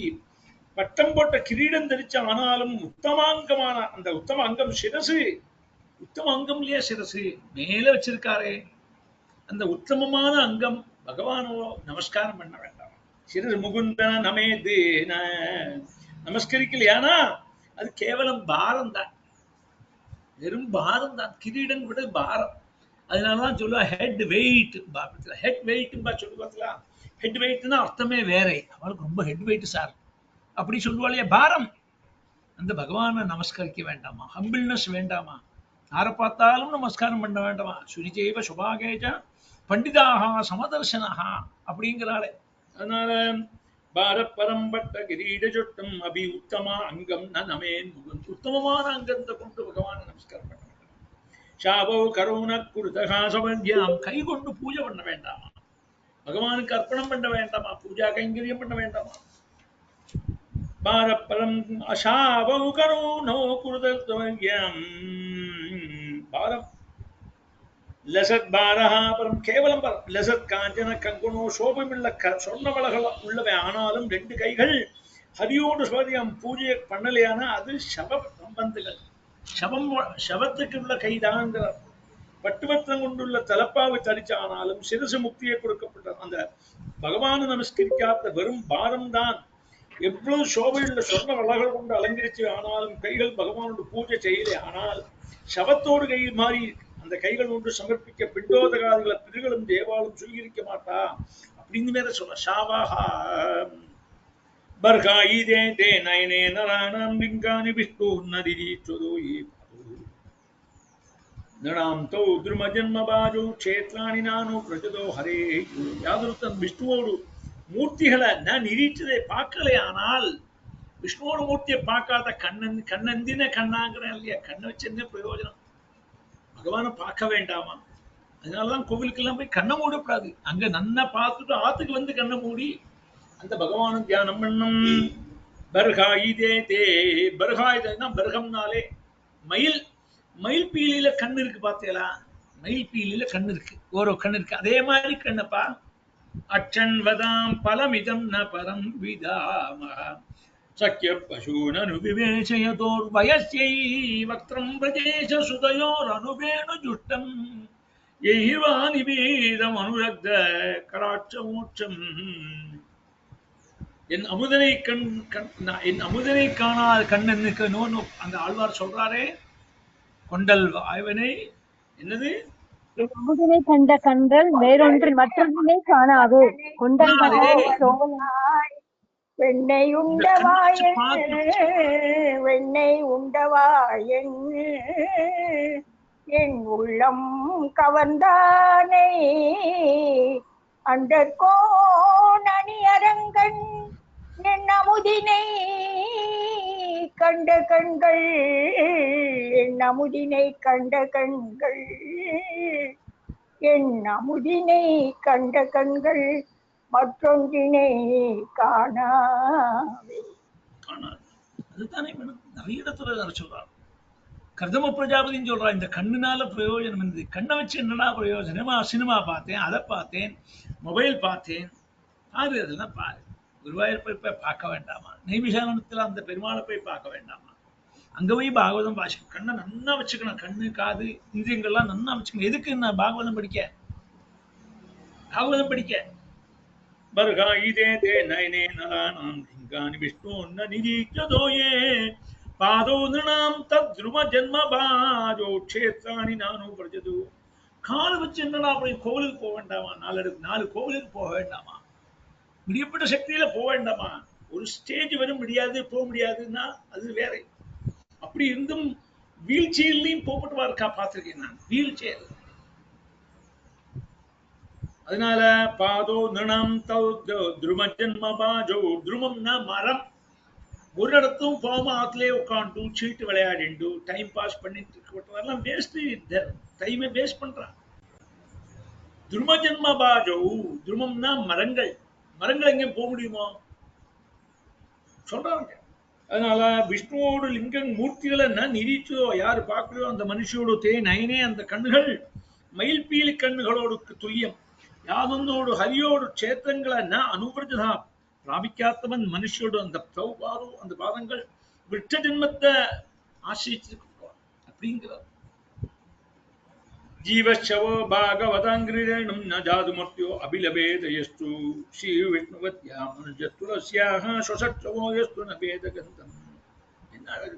பட்டம் போட்ட கிரீடம் தரிச்ச ஆனாலும் உத்தமாங்கமான அந்த உத்தம அங்கம் சிரசு. உத்தம அங்கம் இல்லையா சிரசு மேல வச்சிருக்காரே, அந்த உத்தமமான அங்கம் பகவானோ நமஸ்காரம் பண்ண வேண்டாம். சிறு முகுந்தன நமேது நமஸ்கரிக்கலையானா அது கேவலம் பாரம் தான், வெறும் பாரம் தான். கிரீடம் விட பாரம். அதனாலதான் சொல்லுவா ஹெட் வெயிட். ஹெட் வெயிட் சொல்லுவாங்களா? ஹெட் வெயிட்னா அர்த்தமே வேற. அவளுக்கு ரொம்ப ஹெட் வெயிட் சார் அப்படி சொல்லுவாளையே, பாரம். அந்த பகவானை நமஸ்கரிக்க வேண்டாமா? ஹம்பிள்னஸ் வேண்டாமா? யாரை பார்த்தாலும் நமஸ்காரம் பண்ண வேண்டாமா? சுரிஜைவ சுபாகேஜ பண்டிதாக சமதர்சனஹா அப்படிங்கிறாளே. அதனால பாரப்பரம்பட்ட கிரீட சொட்டம் அபி உத்தமா அங்கம் நமேன் முகுந்த். உத்தமமான அங்கத்தை கொண்டு பகவானை நமஸ்காரம் பண்ண வேண்டாம். ஷாபோ கரோன குருதகாசவன்யாம், கை கொண்டு பூஜை பண்ண வேண்டாமா? பகவானுக்கு அர்ப்பணம் பண்ண வேண்டாமா? பூஜா கைங்கரியம் பண்ண வேண்டாமா? பாரப்பரம் அஷாபோ கரோனோ குருதத்வன்யாம். பாரம் லசத் பாரஹா பரம் கேவலம் பரம் லசத் காஞ்சன கங்குணோ சோபமுள்ள சொர்ணவளகள் உள்ளவை ஆனாலும் ரெண்டு கைகள் ஹரியோடு சோதியம் பூஜையை பண்ணலையான அது சவ சம்பந்துகள் சவம் சவத்துக்கு உள்ள கைதான்கிறார் பட்டுவத்திரம் கொண்டுள்ள தலப்பாவை தரிச்சானாலும் சிறுசு முக்தியை கொடுக்கப்பட்ட அந்த பகவானை நமஸ்கரிக்காத வெறும் பாரம் தான் எவ்வளவு சோபையுள்ள சொர்ண வளகள் கொண்டு அலங்கரிச்சு ஆனாலும் கைகள் பகவானோட பூஜை செய்யலே ஆனால் சவத்தோடு கை மாறி அந்த கைகள் ஒன்று சமர்ப்பிக்க பிண்டோதகாதிகளை பிரிகளும் தேவாலும் சுவீகரிக்க மாட்டா அப்படின்னு வேற சொல்ல ஷாவாஹா பர்காயி தே தே நயனே நராணாம் லிங்கானி விஷ்ணு நதிரீச்சோதோயி நடாம் தௌ துரும ஜன்ம பாஜோ க்ஷேத்ராணி நானோ பிரஜதோ ஹரே யாதொருத்தன் விஷ்ணுவோடு மூர்த்திகளை நான் நிரீட்சதை பார்க்கலையானால் விஷ்ணுவோட மூர்த்தியை பார்க்காத கண்ணந்தின கண்ணாங்கிறேன் இல்லையா கண்ணை வச்சு என்ன பிரயோஜனம் பகவானை பார்க்க வேண்டாமா அதனாலதான் கோவிலுக்கெல்லாம் போய் கண்ணை மூடக்கூடாது அங்க நன்னா பார்த்துட்டு ஆத்துக்கு வந்து கண்ணை மூடி அந்த பகவான தியானம் பண்ணும் பர்காயி தே தே பர்காயுதா பர்கம்னாலே மயில் மயில் பீலியில கண்ணு இருக்கு பார்த்தீங்களா மயில் பீலியில கண்ணு இருக்கு ஒரு கண்ணு இருக்கு அதே மாதிரி கண்ணப்பா அச்சன் வதாம் பலமிதம் ந பரம் விதாம சக்கிய பசூனனு விவேசயதோர் வயஸ்யை வக்திரம் பிரஜேஷ சுதயோர் அனுபேணு ஜுஷ்டம் எய்வா நிவேதம் அனுரக்த கராட்ச மோட்சம் என் அமுதனை என் அமுதனை காணாத கண்ணனுக்கு நோன்னு அந்த ஆழ்வார் சொல்றாரே கொண்டல் ஆய்வனை என்னது அமுதனை கண்ட கண்கள் வேறொன்று மற்றொன்றினை காணாது கொண்டல் வெண்ணை உண்டவாயன் வெண்ணை உண்டவாயன் என் உள்ளம் கவர்ந்தானை அண்டர்கோ நனி அரங்கன் என் அமுதினை கண்ட கண்கள் என் அமுதினை கண்ட கண்கள் என் அமுதினை கண்ட கண்கள் மற்றொன்றினை காணாது. அதுதானே நிறைய இடத்துல சொல்றான் கர்தம பிரஜாபதினு சொல்றான் இந்த கண்ணுனால பிரயோஜனம் இருந்து கண்ணை வச்சு என்னடா பிரயோஜனமா சினிமா பார்த்தேன் அதை பார்த்தேன் மொபைல் பார்த்தேன் பாரு அதெல்லாம் பாரு குருவாயூர் போய் பார்க்க வேண்டாமா நெய்மிஷானத்துல அந்த பெருமாளை போய் பார்க்க வேண்டாமா அங்க போய் பாகவதம் வாசிக்கணும் கண்ணை நன்னா வச்சுக்கணும் கண்ணு காது இந்திரியங்கள்லாம் நன்னா வச்சுக்கணும் எதுக்கு நான் பாகவதம் படிக்க பர்காயி தே தே நயனே நராணாம் லிங்கானி விஷ்ணு ந நிரீச்சதோயே பாதோ நிருணாம் தத்ரும ஜன்ம பாஜோ க்ஷேத்ராணி நானோ பிரஜது காலை வச்சு என்னடா அப்படி கோவிலுக்கு போக வேண்டாமா 4 கோவிலுக்கு போக வேண்டாமா முடியப்பட்ட சக்தியில போக வேண்டாமா ஒரு ஸ்டேஜ் வர முடியாது போக முடியாதுன்னா அது வேற அப்படி இருந்தும் வீல் சேர்லையும் போகப்பட்டு இருக்கா பார்த்திருக்கேன் நான் வீல் சேர் அதனால பாதோ நிருணாம் துரும ஜன்ம பாஜோ துருமம்னா மரம் ஒரு இடத்தும் போகாம ஆத்துலயே உட்காந்து சீட்டு விளையாடிண்டு டைம் பாஸ் பண்ணிட்டு இருக்கெல்லாம் வேஸ்ட் டைமை வேஸ்ட் பண்றான் துரும ஜன்ம பாஜோ துருமம்னா மரங்கள் எங்கேயும் போக முடியுமோ சொல்றாங்க அதனால விஷ்ணுவோடு லிங்கம் மூர்த்திகளை நான் நிரீச்சோ யாரு பார்க்கலையோ அந்த மனுஷியோடு தே நயனே அந்த கண்ணுகள் மயில் பீலி கண்ணுகளோடு துல்லியம் யாதொன்னோடு ஹரியோடு க்ஷேத்திரங்களை நான் அனுபிரஜதா பிராபிக்காத்தவன் மனுஷோடு அந்த அந்த பாதங்கள் விட்ட ஜென்மத்தை ஆசிரிச்சிருக்கோம் அப்படிங்கிறார் ஜீவசவோ பாகவதாங்கிரேணும் ந ஜாதுமர்த்தியோ அபிலபேதயஸ்து ஸ்ரீ விஷ்ணுவத்யா மனுஜத்துலஸ்யாக ஸ்வசட்சவோ யஸ்து ந பேதகந்தம் என்ன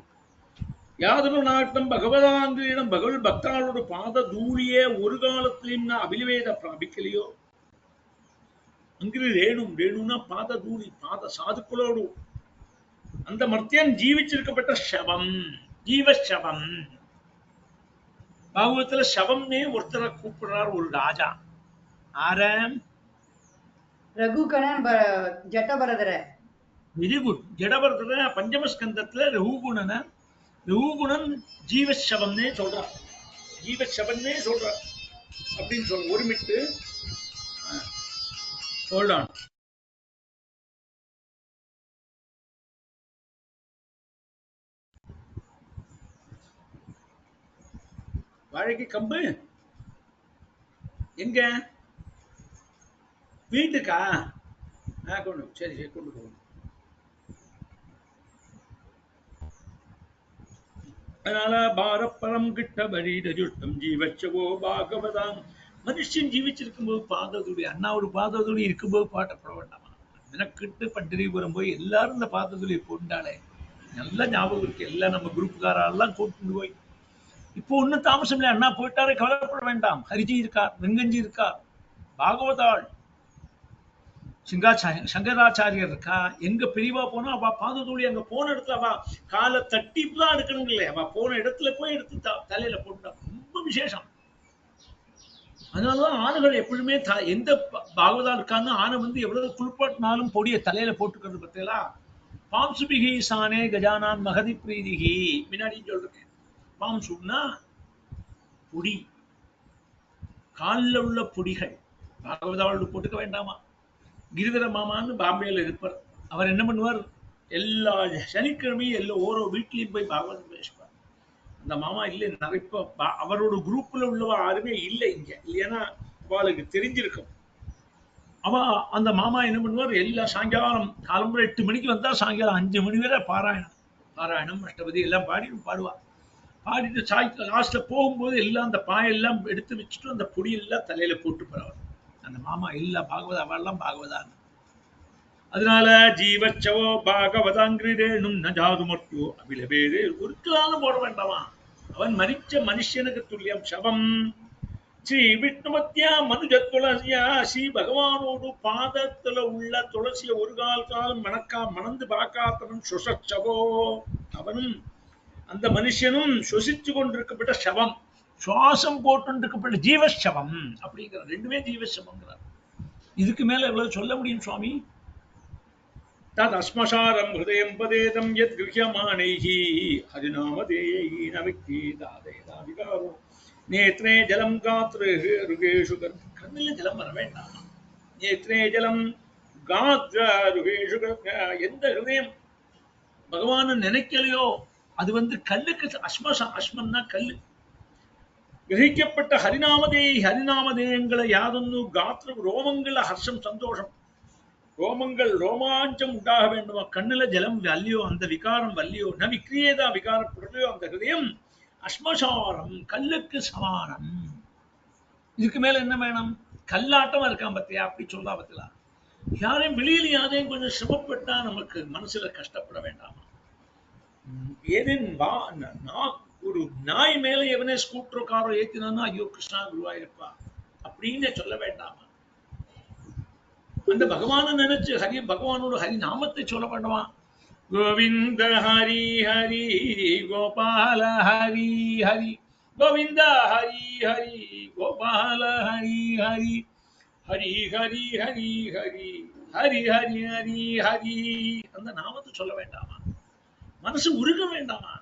யாதொரு நாட்டம் பகவதாங்கிரிடம் பகவத் பக்தாளோட பாத தூளியே ஒரு காலத்திலையும் நான் அபிலவேத பிராபிக்கலையோ அங்கிரு ரேணுனா பாத தூளி பாத சாதுக்களோடு அந்த மர்த்தியன் ஜீவிச்சிருக்கப்பட்ட சவம் ஜீவசவம் பாகவத்துல சவம்னே ஒருத்தரை கூப்பிடுறார் ஒரு ராஜா ஆரம் ரகுகணன் ஜட்டபரதர வெரி குட் ஜடபரதர பஞ்சமஸ்கந்தத்துல ரகுகுணன் ஜீவசவம்னே சொல்றார் அப்படின்னு சொல்ற ஒரு மிட்டு hold on வாழைக்கு கம்பு எங்க வீட்டுக்கா? கொண்டு சரி சரி கொண்டு போகணும். அதனால பாரப்பரம் கிட்ட பரீரஜுஷ்டம் ஜீவச்சவோ பாகவதாம். மனுஷன் ஜீவிச்சிருக்கும் போது பாததுளி, அண்ணாவோட பாததுளி இருக்கும்போது பாட்டப்பட வேண்டாமா? மெனக்கிட்டு பண்டிகைபுரம் போய் எல்லாரும் இந்த பாததுளி போட்டாலே நல்ல ஞாபகம் இருக்கு. எல்லாம் நம்ம குரூப்புக்காரெல்லாம் கூட்டிட்டு போய் இப்போ ஒன்னும் தாமசம் இல்லை, அண்ணா போயிட்டாரே கவலைப்பட வேண்டாம். ஹரிஜி இருக்கார், வெங்கஞ்சி இருக்கார், பாகவதாள், சங்கராச்சாரியர் இருக்கா. எங்க பிரிவா போனா அவ பாதத்தூளி அங்க போன இடத்துல அவ காலை தட்டிதான் எடுக்கணுங்களே. அவ போன இடத்துல போய் எடுத்து தலையில போட்டா ரொம்ப விசேஷம். அதனாலதான் ஆணுகள் எப்பொழுதுமே எந்த பாகவதா இருக்கான்னு ஆணை வந்து எவ்வளவு குளிப்பாட்டினாலும் பொடியை தலையில போட்டுக்கிறது பத்தியா. பாம்சுபிகி சானே கஜானான் மகதி பிரீதிகி முன்னாடி சொல்றேன். பாம்சுன்னா பொடி, காலில் உள்ள பொடிகள் பாகவதாவோடு போட்டுக்க வேண்டாமா? கிரிதர மாமான்னு பாம்பேல இருப்பார். அவர் என்ன பண்ணுவார், எல்லா சனிக்கிழமையும் எல்லா ஓரோ வீட்லயும் போய் பாகவதம் பேசுவார். அந்த மாமா இல்லை, நிறைய அவரோட குரூப்ல உள்ளவா யாருமே இல்லை இங்க, இல்லைன்னா அவளுக்கு தெரிஞ்சிருக்கும். அவ அந்த மாமா என்ன பண்ணுவார், எல்லா சாயங்காலம் காலம்புற 8 மணிக்கு வந்தா சாயங்காலம் 5 மணி வரை பாராயணம் அஷ்டபதி எல்லாம் பாடுவார். பாடிட்டு லாஸ்ட்ல போகும்போது எல்லாம் அந்த பாயெல்லாம் எடுத்து வச்சுட்டு அந்த பொடியெல்லாம் தலையில போட்டு போறவர் அந்த மாமா. எல்லா பாகவதா அவெல்லாம் பாகவதான். அதனால ஜீவச்சவோ பாகவதாங்கிரேனும் நஜாது மட்டோ அபிலபேது. ஒருக்கலாலும் போட வேண்டாமா? அவன் மரிச்ச மனுஷனுக்கு துல்லியம் சவம். ஸ்ரீ விஷ்ணுமத்தியா மனுஜ துளசியா ஸ்ரீ பகவானோடு பாதத்துல உள்ள துளசிய ஒரு காலம் மணந்து பார்க்காதவன் சுசச்சவோ. அவனும் அந்த மனுஷனும் சுசிச்சு கொண்டிருக்கப்பட்ட சவம், சுவாசம் போட்டு ஜீவசவம் அப்படிங்கிற ரெண்டுமே ஜீவசவங்கிறார். இதுக்கு மேல எவ்வளவு சொல்ல முடியும் சுவாமி? தத் அஸ்மசாரம் ஹிருதயம் பதேதம் யத் கிருஹ்யமானைஹி ஹரிநாமதேயி நவிக்தீதாதேதா விகாரோ நேத்ரே ஜலம் காத்ரே ருகேஷு. கண்ணில் ஜலம் வர வேண்டாம். நேத்ரே ஜலம் காத்ர ருகேஷு. எந்த ஹிருதயம் பகவான நினைக்கலையோ அது வந்து கல்லுக்கு அஸ்மன்னா கல்லு. கிரகிக்கப்பட்ட ஹரிநாமதேயங்களை யாதொன்னு காத்திர ரோமங்கள ஹர்ஷம் சந்தோஷம், ரோமாஞ்சம் உண்டாக வேண்டுமா? கண்ணுல ஜலம் வல்லியோ, அந்த விகாரம் வல்லியோ, ந விக்ரியேதா விகாரப்படலையோ அந்த ஹிருதயம் அஸ்மசாரம் கல்லுக்கு சமானம். இதுக்கு மேல என்ன வேணும்? கல்லாட்டமா இருக்கான் பத்தியா, அப்படி சொல்லா பத்தியா. யாரையும் வெளியில யாரையும் கொஞ்சம் சிரமப்பட்டா நமக்கு மனசுல கஷ்டப்பட வேண்டாமா? ஒரு நாய் மேல எவனே ஸ்கூட்டரோ காரோ ஏத்தினா ஐயோ கிருஷ்ணா குருவாயிருப்பா அப்படின்னு சொல்ல வேண்டாமா? அந்த பகவான நினைச்சு பகவானோட ஹரி நாமத்தை சொல்ல வேண்டாமா? கோவிந்த ஹரி ஹரி கோபால ஹரி ஹரி கோவிந்த ஹரி ஹரி கோபால ஹரி ஹரி ஹரி ஹரி ஹரி ஹரி ஹரி ஹரி ஹரி ஹரி அந்த நாமத்தை சொல்ல வேண்டாமா? மனசு உருக வேண்டாமா?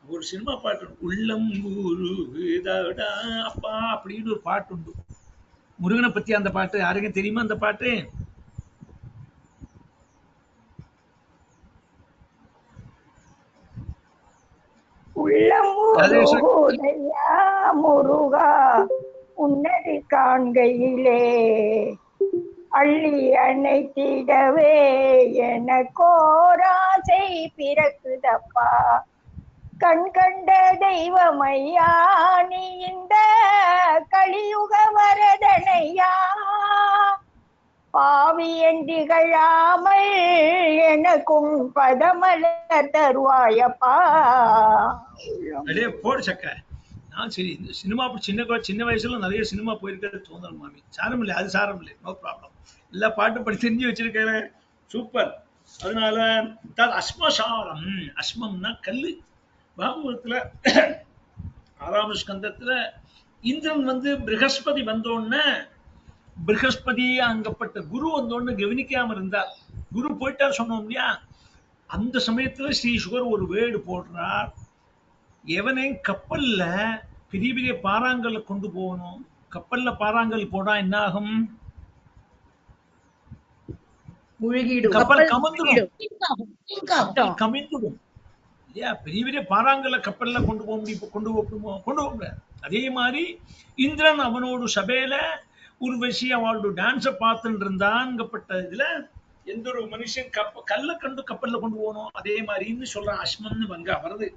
ஒரு சினிமா பாட்டு உள்ளம் உருகுதடா அப்பா அப்படின்னு ஒரு பாட்டு உண்டு, முருகனை பத்தி. அந்த பாட்டு யாருக்கும் தெரியுமா? அந்த பாட்டு உள்ளம் உருகுதையா முருகா உன்னதி காண்கையிலே அள்ளி அணைத்திடவே எனக்கோராசை பிறக்குதப்பா. கண் கண்ட தெய்வமையா நீ இந்த கலியுக வரதனையா. பாவி என்றிகழாமல் எனக்கும் பதமலர் தருவாயப்பா. போடு சக்க. நான் சரி இந்த சினிமா சின்ன வயசுல நிறைய சினிமா போயிருக்கிறது தோன்றல் மாமி. சாரம் இல்லை, அது சாரம் இல்லை, நோ ப்ராப்ளம். எல்லா பாட்டும் படி தெரிஞ்சு வச்சிருக்கேன், சூப்பர். அதனால அஸ்மசாரம், அஸ்மம்னா கல்லு. பாகவதத்துல 6ஆம் ஸ்கந்தத்துல இந்திரன் வந்து ப்ரஹஸ்பதி வந்தோடனே, ப்ரஹஸ்பதி அங்கப்பட்ட குரு வந்தோடனே கவனிக்காம இருந்தார். குரு போயிட்டார் சொன்னோம் இல்லையா? அந்த சமயத்துல ஸ்ரீ சுகர் ஒரு வேடு போடுறார். எவனையும் கப்பல்ல பெரிய பெரிய பாறாங்கல்ல கொண்டு போகணும். கப்பல்ல பாறாங்கல் போனா என்ன ஆகும்? கப்பல் கமந்துடும். கமிழ்ந்துடும் இல்லையா? பெரிய பெரிய பாறாங்கல்ல கப்பல்ல கொண்டு போக முடியும்? கொண்டு போக முடியாது. அதே மாதிரி இந்திரன் அவனோடு சபையில உர்வசி அவளோட டான்ஸை பார்த்துட்டு இருந்தாங்கப்பட்ட இதுல எந்த ஒரு மனுஷன் கல்ல கண்டு கப்பல்ல கொண்டு போகணும் அதே மாதிரின்னு சொல்றான். அஸ்மன்னு வங்க வருது.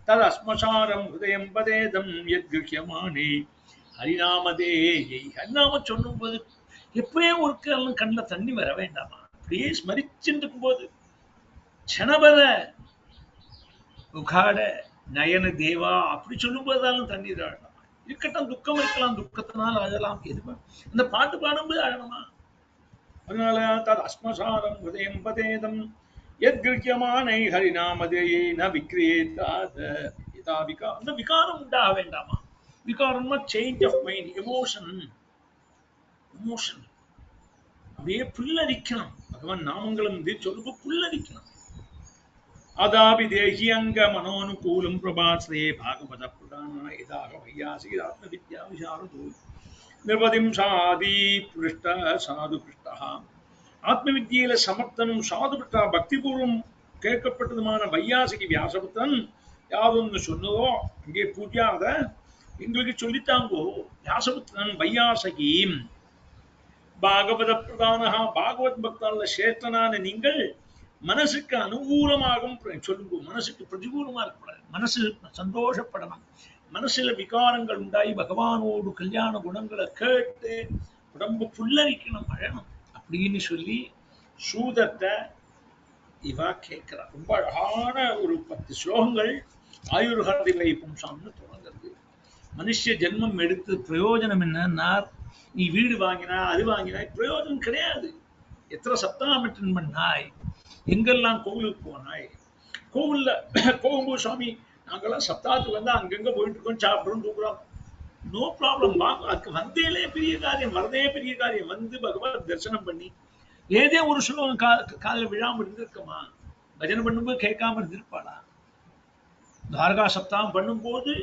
தது அஸ்மசாரம் ஹிருதயம் பதேதம் யத்கிருஹ்யமானே ஹரிநாமதே. ஹரிநாம சொல்லும் போது எப்பயும் ஒரு கண்ணில் தண்ணி வர வேண்டாமா? அப்படியே ஸ்மரிச்சுட்டு இருக்கும் போது க்ஷணபர உகாட நயன தேவா அப்படி சொல்லும் போதாலும் தண்ணீர் அழணுமா? இருக்கட்டும், துக்கம் இருக்கலாம், துக்கத்தினால் அழலாம், எதுவும் அந்த பாட்டு பாடும்போது அழணுமா? அதனால தது அஸ்மசாரம் ஹிருதயம் பதேதம் யத்கிருஹ்யமானை ஹரிநாமதேயே ந விக்ரியேதாத. அந்த விகாரம் உண்டாக வேண்டாமா? விகாரம்னா சேஞ்ச் ஆஃப் மைண்ட், எமோஷன். அப்படியே புல்லரிக்கணும். பகவான் நாமங்களும் சொல்லும்போது புல்லரிக்கணும். அதாபி தேகி அங்க மனோனுகூலம் பிரபாஸ்ரே பாகவத புராண இதாக வையாசி ஆத்ம வித்யா விசாரதோ நிர்வதிம் சாதி புருஷ்ட சாது புருஷ்டா. ஆத்ம வித்தியில சமர்த்தனும் சாது புருஷ்டா பக்திபூர்வம் கேட்கப்பட்டதுமான வையாசிக்கு வியாசபுத்தன் யாதொன்னு சொன்னதோ இங்கே பூஜ்யாத எங்களுக்கு சொல்லித்தாங்கோ. வியாசபுத்திரன் வையாசகி பாகவத பிரதான பாகவத் பக்தால சேத்தனான நீங்கள் மனசுக்கு அனுகூலமாகவும் சொல்லுங்க. மனசுக்கு பிரதிகூலமா இருக்கக்கூடாது. மனசு சந்தோஷப்படணும். மனசுல விகாரங்கள் உண்டாகி பகவானோடு கல்யாண குணங்களை கேட்டு உடம்பு புல்லரிக்கணும், அழணும் அப்படின்னு சொல்லி சூதத்தை இவா கேட்கிறா. ரொம்ப அழகான ஒரு 10 ஸ்லோகங்கள் ஆயுர்ஹாதி வைபும்சாம்னு தொடங்குறது. மனுஷ ஜென்மம் எடுத்து பிரயோஜனம் என்னன்னா, நீ வீடு வாங்கினா அது வாங்கினாய், பிரயோஜனம் கிடையாது. எத்தனை சப்தாகம் அட்டெண்ட் பண்ணாய், எங்கெல்லாம் கோவிலுக்கு போனாய், கோவில்ல போகும்போது சுவாமி நாங்கெல்லாம் சப்தாத்துக்கு வந்தா அங்கங்க போயிட்டு இருக்கோம், சாப்பிடுறோம், தூக்குறோம், நோ ப்ராப்ளம். அதுக்கு வந்தேலே பெரிய காரியம், வரதே பெரிய காரியம். வந்து பகவான் தரிசனம் பண்ணி ஏதே ஒரு ஸ்லோகம் காலில் விழாம இருந்திருக்கமா? பஜனை பண்ணும்போது கேட்காம இருந்திருப்பாளா? தாரகா சப்தாகம் பண்ணும்போது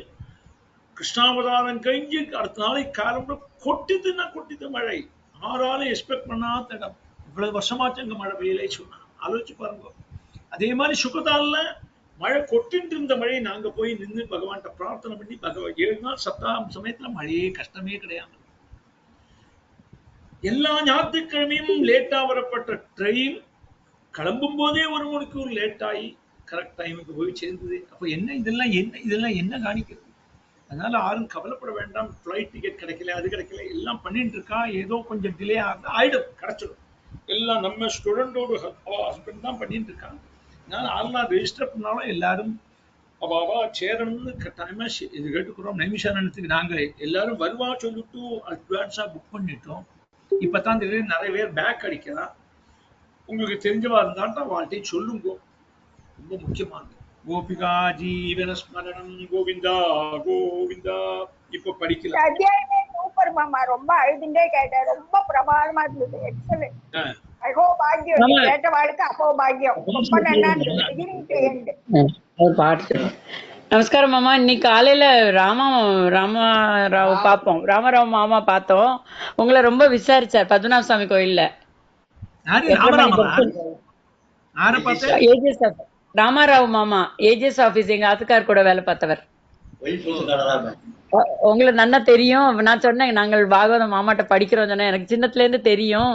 கிருஷ்ணாவதாரம் கழிஞ்சு அடுத்த நாளைக்கு காலம் கொட்டித்து மழை. ஆறாலும் எக்ஸ்பெக்ட் பண்ணாத இடம். இவ்வளவு வருஷமாச்சு அங்க மழை பெய்யலே சொன்னான். ஆலோசிச்சு பாருங்க. அதே மாதிரி சுகதால மழை கொட்டிட்டு இருந்த மழை நாங்க போய் நின்று பகவான்கிட்ட பிரார்த்தனை பண்ணி 7 நாள் சப்தாகம் சமயத்துல மழையே கஷ்டமே கிடையாது. எல்லா ஞாயிற்றுக்கிழமையும் லேட்டா வரப்பட்ட ட்ரெயின் கிளம்பும் போதே 1 மணிக்கூர் லேட் ஆகி கரெக்ட் டைமுக்கு போய் சேர்ந்தது. அப்போ இதெல்லாம் என்ன காணிக்கிறது? அதனால யாரும் கவலைப்பட வேண்டாம். ஃப்ளைட் டிக்கெட் கிடைக்கல, அது கிடைக்கல, எல்லாம் பண்ணிட்டு இருக்கா. ஏதோ கொஞ்சம் டிலே ஆயிடும், கிடைச்சிடும். எல்லாம் நம்ம ஸ்டூடெண்டோட ஹஸ்பண்ட் தான் பண்ணிட்டு இருக்காங்க. அதனால ஆள்லாம் ரெஜிஸ்டர் பண்ணாலும் எல்லாரும் அவாவா சேரணும்னு கட்டாயமா இது கேட்டுக்கிறோம். நைமிஷாரணத்துக்கு நாங்க எல்லாரும் வருவா சொல்லிட்டு அட்வான்ஸா புக் பண்ணிட்டோம். இப்பதான் நிறைய பேர் பேக் அடிக்கிறா. உங்களுக்கு தெரிஞ்சவா இருந்தாட்டா வாழ்க்கை சொல்லுங்க. ரொம்ப முக்கியமானது. கோபிகா ஜீவன ஸ்மரணம் கோவிந்தா கோவிந்தா. இப்ப படிக்கல. சூப்பர் மாமா, ரொம்ப அழுதுண்டே கேட்டேன். ரொம்ப பிரமாதமா இருந்தது. எக்ஸலென்ட். அகோ பாக்கியம். கேட்ட வாழ்க்கை அப்போ பாக்கியம். ரொம்ப நல்லா இருந்தது. பாட்டு. நமஸ்காரம் மாமா. இன்னைக்கு காலையில ராமராவ் பாப்போம், ராமராவ் மாமா பார்த்தோம். உங்களை ரொம்ப விசாரிச்சார் பத்மநாப சுவாமி கோயில்ல. ராமாராவ் மாமா ஏஜிஎஸ் ஆபீஸ், எங்க ஆத்துக்கார் கூட வேலை பார்த்தவர். உங்களுக்கு நல்லா தெரியும். நான் சொன்னேன் நாங்கள் பாகவதம் மாமாட்ட படிக்கிறோம் சொன்னேன். எனக்கு சின்னத்துல இருந்து தெரியும்,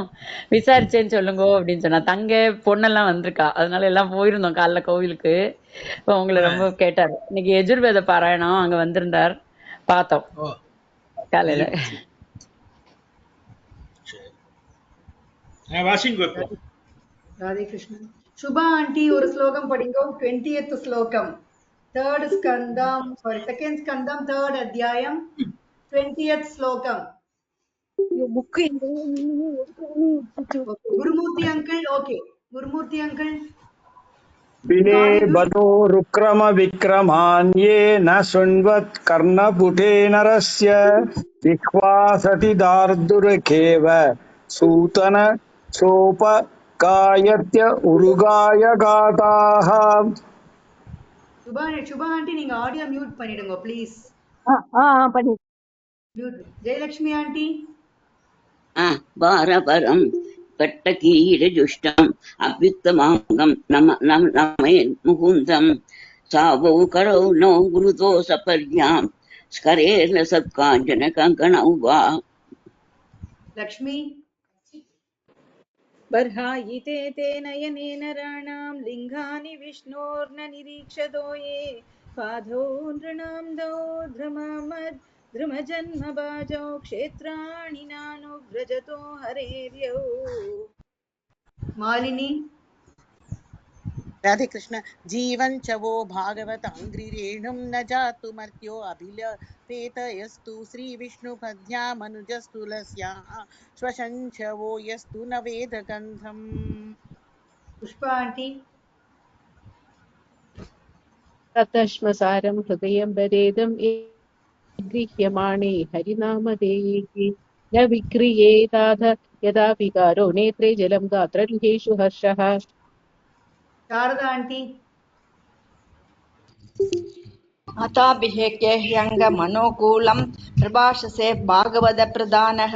விசாரிச்சேன்னு சொல்லுங்க அப்படின்னு சொன்னா. தங்க பொண்ணெல்லாம் வந்திருக்கா, அதனால எல்லாம் போயிருந்தோம் காலைல கோவிலுக்கு. உங்களை ரொம்ப கேட்டார். இன்னைக்கு யஜுர்வேத பாராயணம் அங்க வந்திருந்தார், பார்த்தோம் காலையில. ராதே கிருஷ்ணன். சுபா ஆண்டி ஒரு ஸ்லோகம் படிங்கோ. 20th ஸ்லோகம், 3rd ஸ்கந்தம், சாரி 2nd ஸ்கந்தம், 3rd அத்தியாயம், 20th ஸ்லோகம். Gurumurthy uncle. Okay, Gurumurthy uncle. வினே பதோ ருக்ரம விக்ரமான்யே ந சுண்வத் கர்ணபுடே நரஸ்ய விக்வாசதி தார்துரகேவ சூதன சோப காயத்ய உருகாய காதாக. சுபா ஆண்டி நீங்க ஆடியோ மியூட் பண்ணிடுங்க ப்ளீஸ். பண்ணி. மியூட். ஜெயலட்சுமி ஆண்டி. வாரபரம் பட்டகீரஜுஷ்டம் அவ்யுக்தமாங்கம் நமய முகுந்தம் சாவோ கரோ நோ குருதோ சபர்யாம் स्करेण सत्काञ्चन कङ्कणौ वा लक्ष्मी बर्हायिते ते नयनेन राणां लिङ्गानि विष्णोर्न निरीक्षतो ये पादौ नृणां दौ द्रुमजन्मबाजौ क्षेत्राणि नानुव्रजतो हरेर्यौ मालिनी राधे कृष्ण जीवन च वो भागवत अंग्रिरेणुं न जातु मर्त्यो अभिलपेतयस्तु श्री विष्णु पद्या मनुजस्तुलस्याः श्वसन् च वो यस्तु न वेद गन्धम्। पुष्पा आंटी ततश्मसारं हृदयं वरेदं गृह्यमाणे हरिनामधेये न विक्रियेताथ यदा विकारो नेत्रे जलं गात्रगृहेषु हर्षः। शारदा आंटी अताभिहेक्य ह्यङ्गमनोकूलं प्रभाषसे भागवतप्रधानः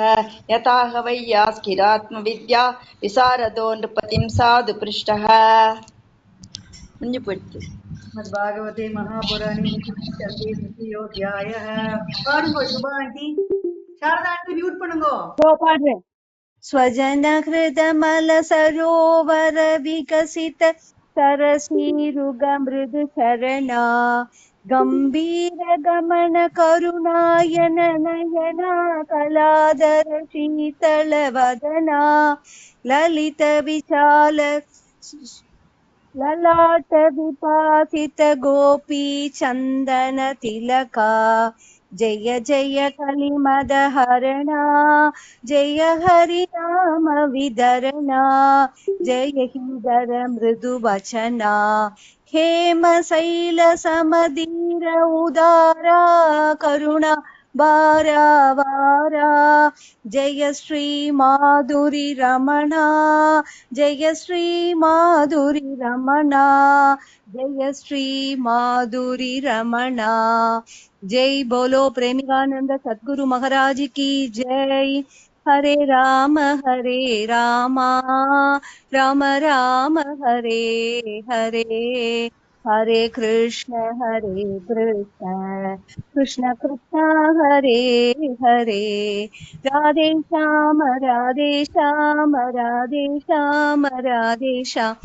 यथाह वैयास्किरात्मविद्या विशारदो नृपतिं साधु पृष्टः முடிஞ்சு போயிடுச்சு श्रीमद्भागवते महापुराणे सर्वे द्वितीयोऽध्यायः பாடுங்கோ Subha aunty Sharada aunty mute பண்ணுங்கோ स्वजन हृदमल सरोवर विकसित सरसीरुग मृदु चरणा गंभीर गमन करुणायन नयना कलाधर शीतल वदना ललित विशाल ललाट विपासित गोपी चंदन तिलका जय जय कलिमद हरणा जय हरि नाम विदरणा जय हिंदर मृदु वचना हेम शैल समदीर उदारा करुणा बारा वारा जय श्री माधुरी रमणा जय श्री माधुरी रमणा जय श्री माधुरी रमणा जय बोलो प्रेमिकानंद सद्गुरु महाराज की जय। हरे राम राम राम हरे हरे हरे कृष्ण कृष्ण कृष्ण हरे हरे राधे श्याम राधे श्याम राधे श्याम राधे श्याम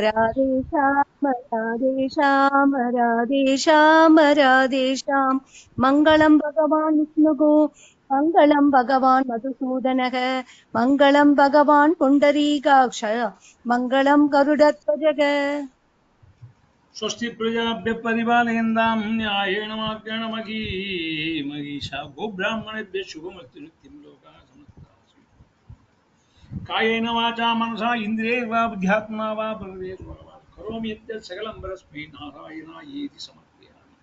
राधे श्याम राधे श्याम राधे श्याम राधे श्याम मंगलम भगवान विष्णुगो मंगलम भगवान मधुसूदनः मंगलम भगवान पुंडरीकाक्ष मंगलम गरुडध्वजः। स्वस्ति प्रजाभ्य परिपालयन्तां न्यायेन मार्गेण महीषा गोब्राह्मणेभ्यः शुभमस्तु नित्यं लोकाः समस्ताः कायेन वाचा मनसा इन्द्रियैर्वा बुद्ध्यात्मना वा प्रकृतिर्वा करोमि यद्यत् सकलं परस्मै नारायणायेति समर्पयामि।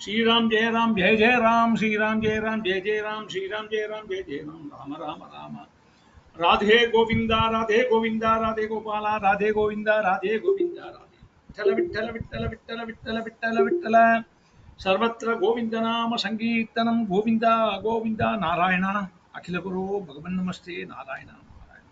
श्रीराम जय राम जय जय राम श्रीराम जय राम जय जय राम श्रीराम जय राम जय जय राम राम राम राम राधे गोविंदा राधे गोविंदा राधे गोपाला राधे गोविंदा राधे गोविंदा राधे विठ्ठल विठ्ठल विठ्ठल विठ्ठल विठ्ठल विठ्ठल विठ्ठल सर्वत्र गोविंद नाम संकीर्तनम गोविंदा गोविंदा नारायण अखिल गुरु भगवन् नमस्ते नारायण नारायण।